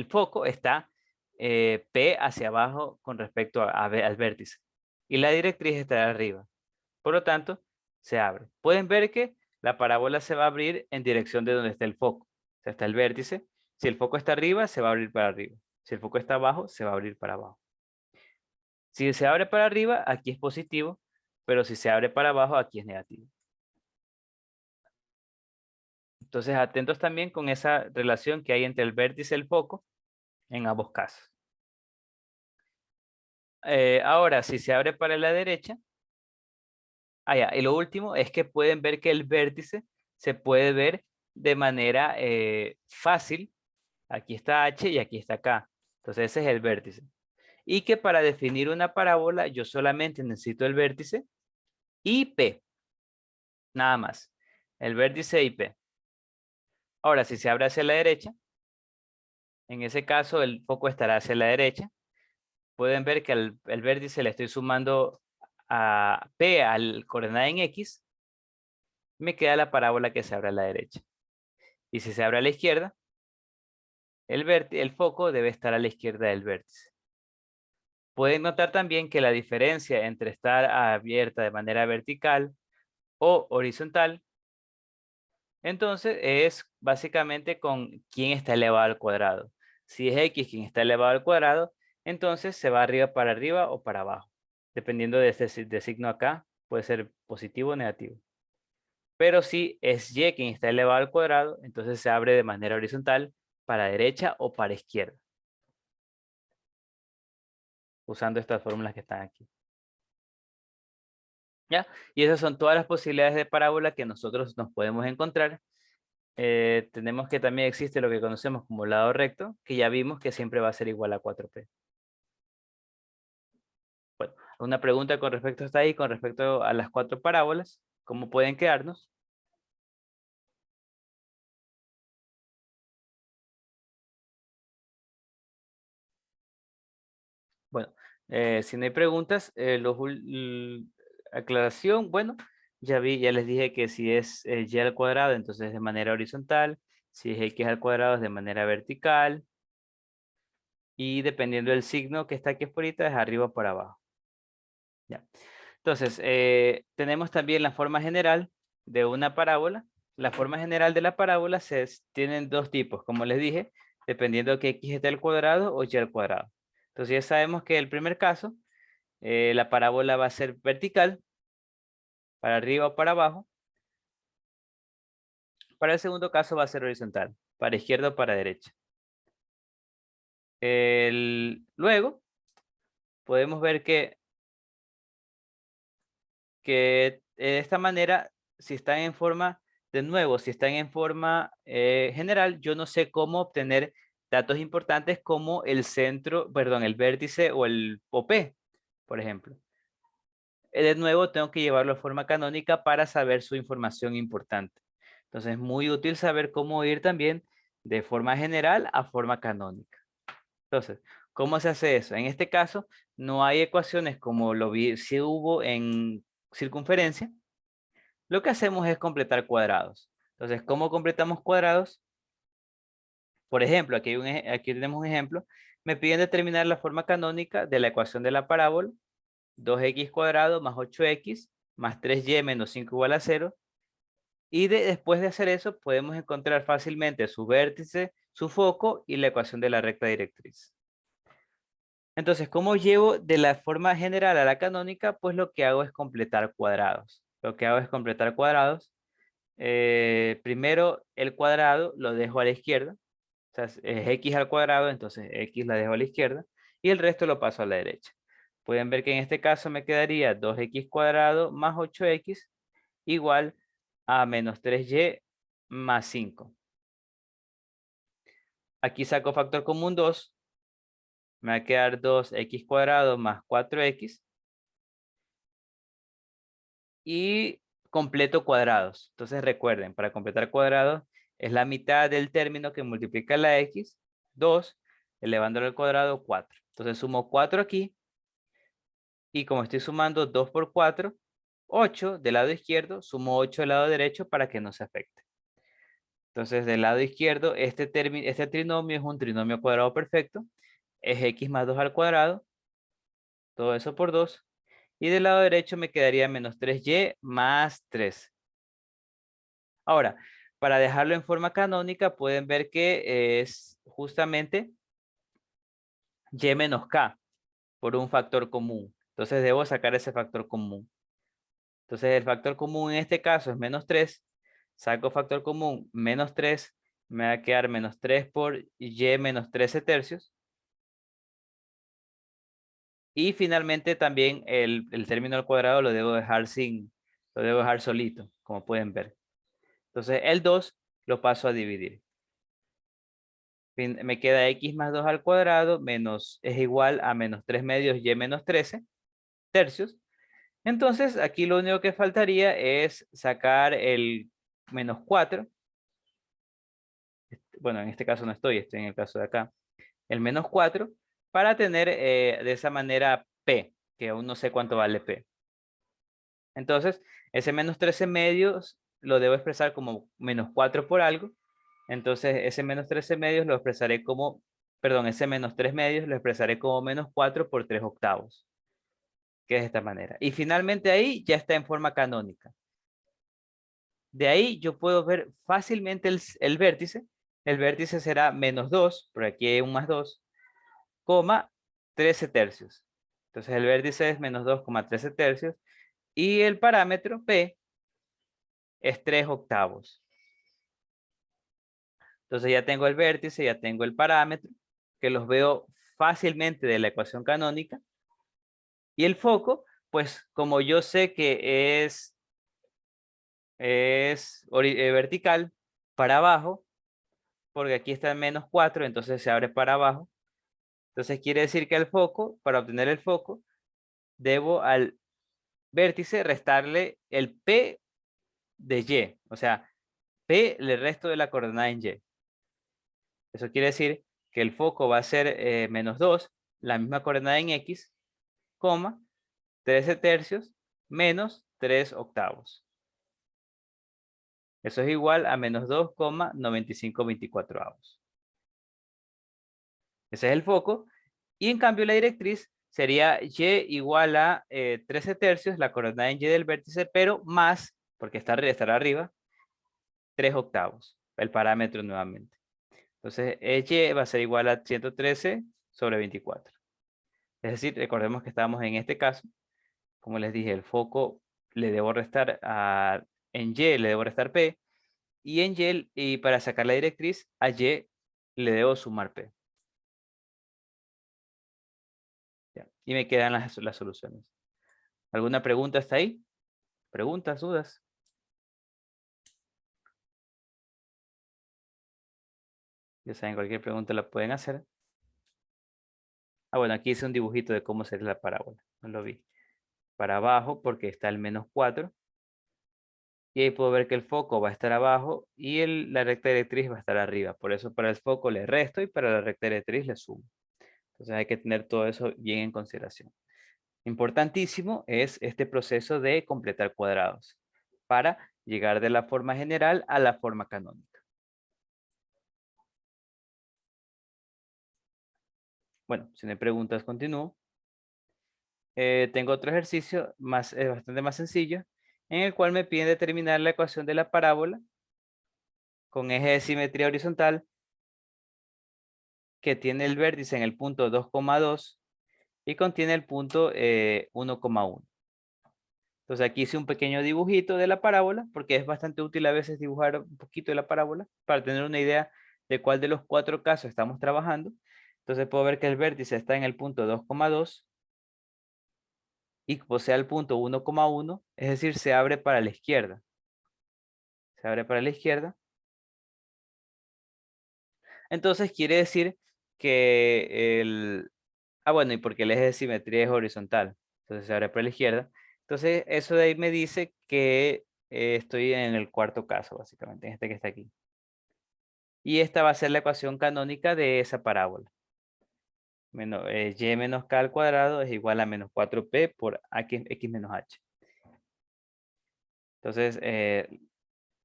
[SPEAKER 1] foco está P hacia abajo con respecto al vértice. Y la directriz está arriba. Por lo tanto, se abre. Pueden ver que la parábola se va a abrir en dirección de donde está el foco. O sea, está el vértice. Si el foco está arriba, se va a abrir para arriba. Si el foco está abajo, se va a abrir para abajo. Si se abre para arriba, aquí es positivo, pero si se abre para abajo, aquí es negativo. Entonces, atentos también con esa relación que hay entre el vértice y el foco en ambos casos. Ahora, si se abre para la derecha, y lo último es que pueden ver que el vértice se puede ver de manera fácil. Aquí está H y aquí está K. Entonces ese es el vértice. Y que para definir una parábola yo solamente necesito el vértice y P. Nada más. El vértice y P. Ahora, si se abre hacia la derecha, en ese caso el foco estará hacia la derecha. Pueden ver que el vértice le estoy sumando a P al coordenada en X. Me queda la parábola que se abre a la derecha. Y si se abre a la izquierda, el foco debe estar a la izquierda del vértice. Pueden notar también que la diferencia entre estar abierta de manera vertical o horizontal, entonces es básicamente con quién está elevado al cuadrado. Si es X quien está elevado al cuadrado, entonces se va arriba para arriba o para abajo. Dependiendo de este signo acá, puede ser positivo o negativo. Pero si es Y quien está elevado al cuadrado, entonces se abre de manera horizontal para derecha o para izquierda. Usando estas fórmulas que están aquí. ¿Ya? Y esas son todas las posibilidades de parábola que nosotros nos podemos encontrar. Tenemos que también existe lo que conocemos como lado recto, que ya vimos que siempre va a ser igual a 4p. Bueno, una pregunta con respecto hasta ahí, con respecto a las 4 parábolas, ¿cómo pueden quedarnos? Bueno, si no hay preguntas, aclaración, bueno, ya les dije que si es y al cuadrado, entonces de manera horizontal, si es x al cuadrado es de manera vertical, y dependiendo del signo que está aquí por ahorita, es arriba o por abajo. Ya. Entonces, tenemos también la forma general de una parábola. La forma general de la parábola tienen dos tipos, como les dije, dependiendo que x esté al cuadrado o y al cuadrado. Entonces ya sabemos que el primer caso, la parábola va a ser vertical, para arriba o para abajo. Para el segundo caso va a ser horizontal, para izquierda o para derecha. Luego, podemos ver que de esta manera, si están en forma, de nuevo, si están en forma general, yo no sé cómo obtener datos importantes como el centro, perdón, el vértice o el OP, por ejemplo. De nuevo, tengo que llevarlo a forma canónica para saber su información importante. Entonces, es muy útil saber cómo ir también de forma general a forma canónica. Entonces, ¿cómo se hace eso? En este caso, no hay ecuaciones como lo vi, si hubo en circunferencia. Lo que hacemos es completar cuadrados. Entonces, ¿cómo completamos cuadrados? Por ejemplo, aquí tenemos un ejemplo. Me piden determinar la forma canónica de la ecuación de la parábola. 2x cuadrado más 8x más 3y menos 5 igual a 0. Y después de hacer eso, podemos encontrar fácilmente su vértice, su foco y la ecuación de la recta directriz. Entonces, ¿cómo llevo de la forma general a la canónica? Pues lo que hago es completar cuadrados. Lo que hago es completar cuadrados. Primero, el cuadrado lo dejo a la izquierda. O sea, es x al cuadrado, entonces x la dejo a la izquierda. Y el resto lo paso a la derecha. Pueden ver que en este caso me quedaría 2x cuadrado más 8x igual a menos 3y más 5. Aquí saco factor común 2. me va a quedar 2x cuadrado más 4x. Y completo cuadrados. Entonces recuerden, para completar cuadrados es la mitad del término que multiplica la x, 2, elevándolo al cuadrado, 4. Entonces sumo 4 aquí. Y como estoy sumando 2 por 4, 8 del lado izquierdo, sumo 8 del lado derecho para que no se afecte. Entonces del lado izquierdo, este trinomio es un trinomio cuadrado perfecto. Es x más 2 al cuadrado. Todo eso por 2. Y del lado derecho me quedaría menos 3y más 3. Ahora, para dejarlo en forma canónica, pueden ver que es justamente y menos k por un factor común. Entonces debo sacar ese factor común. Entonces el factor común en este caso es menos 3. Saco factor común menos 3. Me va a quedar menos 3 por y menos 13 tercios. Y finalmente también el término al cuadrado lo debo dejar solito, como pueden ver. Entonces el 2 lo paso a dividir. Me queda x más 2 al cuadrado menos es igual a menos 3 medios y menos 13 tercios. Entonces aquí lo único que faltaría es sacar el menos 4. Bueno, en este caso no estoy en el caso de acá. El menos 4 para tener de esa manera p, que aún no sé cuánto vale p. Entonces ese menos 13 medios lo debo expresar como menos 4 por algo. Entonces ese menos 13 medios lo expresaré como, perdón, ese menos 3 medios lo expresaré como menos 4 por 3 octavos, que es de esta manera. Y finalmente ahí ya está en forma canónica. De ahí yo puedo ver fácilmente el vértice. El vértice será menos 2, por aquí hay un más 2, coma 13 tercios. Entonces el vértice es menos 2,13 tercios. Y el parámetro P es 3 octavos. Entonces ya tengo el vértice, ya tengo el parámetro, que los veo fácilmente de la ecuación canónica. Y el foco, pues como yo sé que es vertical para abajo, porque aquí está en menos 4, entonces se abre para abajo. Entonces quiere decir que el foco, para obtener el foco, debo al vértice restarle el P de Y. O sea, P le resto de la coordenada en Y. Eso quiere decir que el foco va a ser menos 2, la misma coordenada en X, coma, 13 tercios menos 3 octavos. Eso es igual a menos 2,9524 avos. Ese es el foco. Y en cambio la directriz sería y igual a 13 tercios, la coordenada en y del vértice, pero más, porque estará arriba, 3 octavos, el parámetro nuevamente. Entonces, y va a ser igual a 113 sobre 24. Es decir, recordemos que estamos en este caso. Como les dije, el foco le debo restar en y le debo restar p. Y en y para sacar la directriz, a y le debo sumar p. Ya. Y me quedan las soluciones. ¿Alguna pregunta hasta ahí? ¿Preguntas, dudas? Ya saben, cualquier pregunta la pueden hacer. Ah, bueno, aquí hice un dibujito de cómo sería la parábola. No lo vi. Para abajo, porque está el menos 4. Y ahí puedo ver que el foco va a estar abajo y la recta directriz va a estar arriba. Por eso para el foco le resto y para la recta directriz le sumo. Entonces hay que tener todo eso bien en consideración. Importantísimo es este proceso de completar cuadrados para llegar de la forma general a la forma canónica. Bueno, si no hay preguntas, continúo. Tengo otro ejercicio bastante más sencillo, en el cual me piden determinar la ecuación de la parábola con eje de simetría horizontal que tiene el vértice en el punto 2,2 y contiene el punto 1,1. Entonces aquí hice un pequeño dibujito de la parábola, porque es bastante útil a veces dibujar un poquito de la parábola para tener una idea de cuál de los 4 casos estamos trabajando. Entonces puedo ver que el vértice está en el punto 2,2 y posee el punto 1,1, es decir, se abre para la izquierda. Se abre para la izquierda. Entonces quiere decir que Ah, bueno, y porque el eje de simetría es horizontal. Entonces se abre para la izquierda. Entonces, eso de ahí me dice que estoy en el cuarto caso, básicamente, en este que está aquí. Y esta va a ser la ecuación canónica de esa parábola. Y menos k al cuadrado es igual a menos 4p por x menos h. Entonces,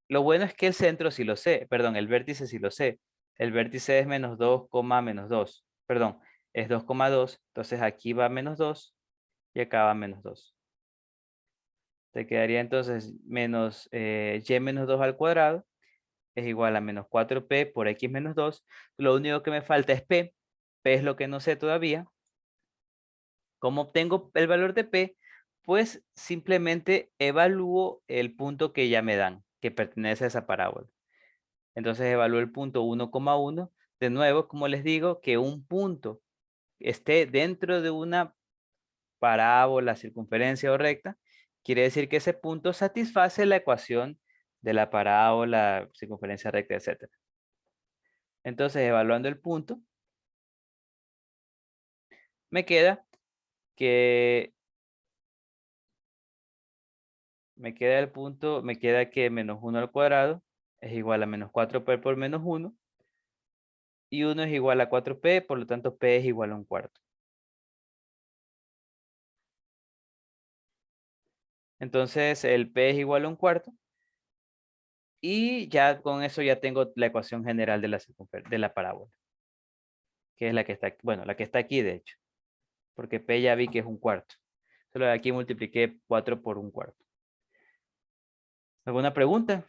[SPEAKER 1] lo bueno es que el centro sí lo sé, perdón, el vértice sí lo sé. El vértice es menos 2, menos 2. Perdón, es 2,2. Entonces aquí va menos 2 y acá va menos 2. Te quedaría entonces menos y menos 2 al cuadrado es igual a menos 4p por x menos 2. Lo único que me falta es p. P es lo que no sé todavía. ¿Cómo obtengo el valor de p? Pues simplemente evalúo el punto que ya me dan, que pertenece a esa parábola. Entonces evalúo el punto 1,1. De nuevo, como les digo, que un punto esté dentro de una parábola, circunferencia o recta, quiere decir que ese punto satisface la ecuación de la parábola, circunferencia recta, etc. Entonces, evaluando el punto, me queda que me queda que menos 1 al cuadrado es igual a menos 4p por menos 1 y 1 es igual a 4p, por lo tanto p es igual a un cuarto. Entonces el p es igual a un cuarto y ya con eso ya tengo la ecuación general de la parábola, que es la que está, bueno, la que está aquí de hecho, porque p ya vi que es un cuarto. Solo de aquí multipliqué 4 por un cuarto. ¿Alguna pregunta?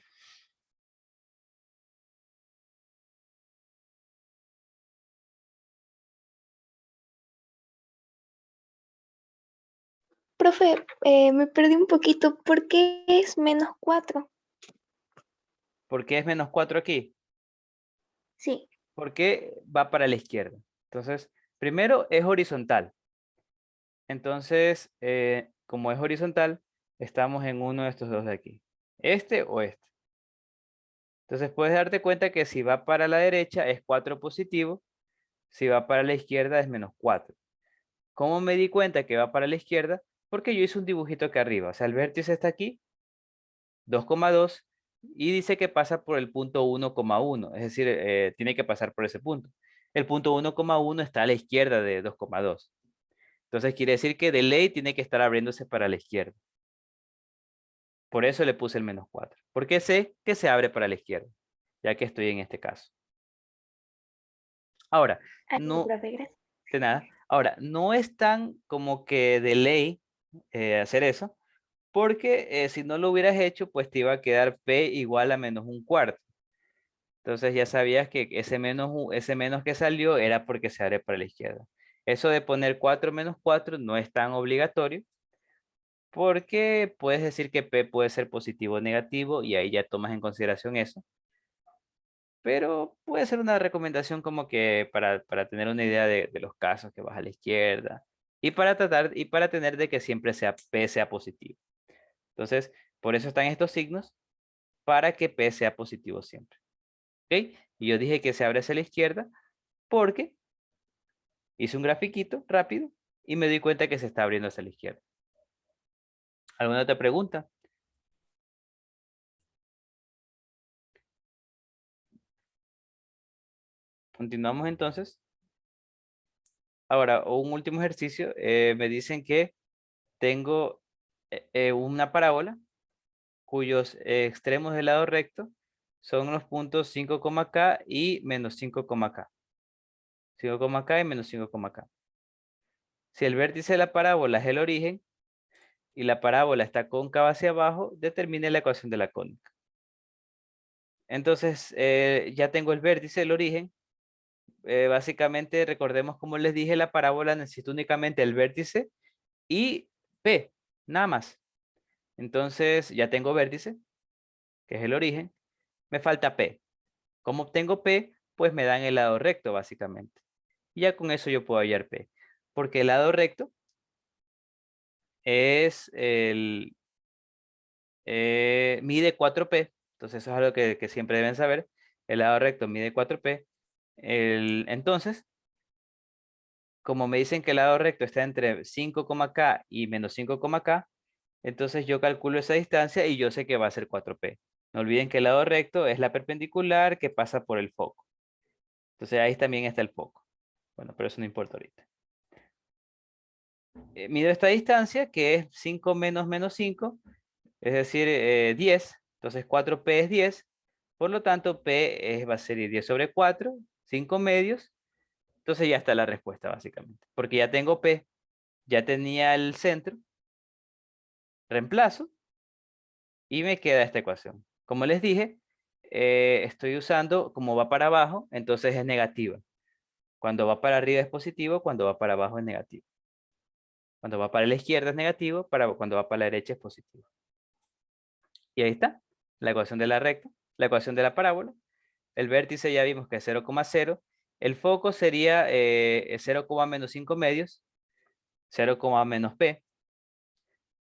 [SPEAKER 2] Profe, me perdí un poquito. ¿Por qué es menos 4?
[SPEAKER 1] ¿Por qué es menos 4 aquí?
[SPEAKER 2] Sí.
[SPEAKER 1] Porque va para la izquierda. Entonces, primero es horizontal. Entonces, como es horizontal, estamos en uno de estos dos de aquí. Este o este. Entonces, puedes darte cuenta que si va para la derecha es 4 positivo. Si va para la izquierda es menos 4. ¿Cómo me di cuenta que va para la izquierda? Porque yo hice un dibujito acá arriba. O sea, el vértice está aquí, 2,2, y dice que pasa por el punto 1,1. Es decir, tiene que pasar por ese punto. El punto 1,1 está a la izquierda de 2,2. Entonces quiere decir que de ley tiene que estar abriéndose para la izquierda. Por eso le puse el menos 4. Porque sé que se abre para la izquierda, ya que estoy en este caso. Ahora,
[SPEAKER 2] Ah,
[SPEAKER 1] no,
[SPEAKER 2] profe, gracias.
[SPEAKER 1] de nada. Ahora, no es tan como que de ley hacer eso, porque si no lo hubieras hecho, pues te iba a quedar P igual a menos un cuarto. Entonces ya sabías que ese menos que salió era porque se abre para la izquierda. Eso de poner 4 menos 4 no es tan obligatorio, porque puedes decir que P puede ser positivo o negativo y ahí ya tomas en consideración eso. Pero puede ser una recomendación como que para tener una idea de los casos que vas a la izquierda y para tratar y para tener de que siempre sea P sea positivo. Entonces, por eso están estos signos para que P sea positivo siempre. ¿Ok? Y yo dije que se abre hacia la izquierda porque hice un grafiquito rápido y me di cuenta que se está abriendo hacia la izquierda. ¿Alguna otra pregunta? Continuamos entonces. Ahora, un último ejercicio. Me dicen que tengo una parábola cuyos extremos del lado recto son los puntos 5,k y menos 5,k. 5,k y menos 5,k. Si el vértice de la parábola es el origen y la parábola está cóncava hacia abajo, determine la ecuación de la cónica. Entonces, ya tengo el vértice, el origen. Básicamente, recordemos como les dije, la parábola necesita únicamente el vértice y P, nada más. Entonces, ya tengo vértice, que es el origen. Me falta P. ¿Cómo obtengo P? Pues me dan el lado recto, básicamente. Y ya con eso yo puedo hallar P. Porque el lado recto es mide 4P. Entonces eso es algo que siempre deben saber. El lado recto mide 4P. Entonces, como me dicen que el lado recto está entre 5,k y menos 5,k, entonces yo calculo esa distancia y yo sé que va a ser 4p. No olviden que el lado recto es la perpendicular que pasa por el foco. Entonces ahí también está el foco. Bueno, pero eso no importa ahorita. Mido esta distancia que es 5 menos menos 5, es decir, 10. Entonces 4p es 10. Por lo tanto, va a ser 10 sobre 4, 5 medios. Entonces ya está la respuesta básicamente. Porque ya tengo p, ya tenía el centro, reemplazo y me queda esta ecuación. Como les dije, estoy usando, como va para abajo, entonces es negativa. Cuando va para arriba es positivo, cuando va para abajo es negativo. Cuando va para la izquierda es negativo, cuando va para la derecha es positivo. Y ahí está, la ecuación de la recta, la ecuación de la parábola. El vértice ya vimos que es 0,0. El foco sería 0, menos 5 medios, 0, menos p.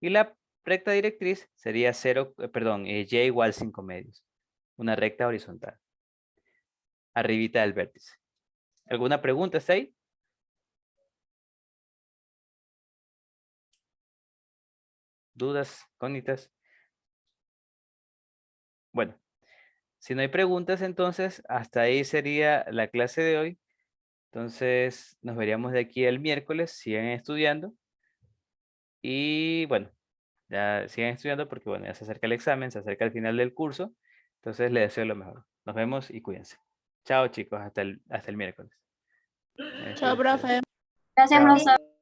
[SPEAKER 1] Y la recta directriz sería y igual 5 medios. Una recta horizontal. Arribita del vértice. ¿Alguna pregunta está ahí? ¿Dudas? ¿Cógnitas? Bueno, si no hay preguntas, entonces hasta ahí sería la clase de hoy. Entonces nos veríamos de aquí el miércoles. Sigan estudiando. Y bueno, ya sigan estudiando porque bueno, ya se acerca el examen, se acerca el final del curso. Entonces les deseo lo mejor. Nos vemos y cuídense. Chao chicos, hasta el miércoles. Me
[SPEAKER 3] Chao,
[SPEAKER 1] despido de ustedes.
[SPEAKER 3] profe.
[SPEAKER 4] Gracias,
[SPEAKER 1] Chao.
[SPEAKER 4] profesor.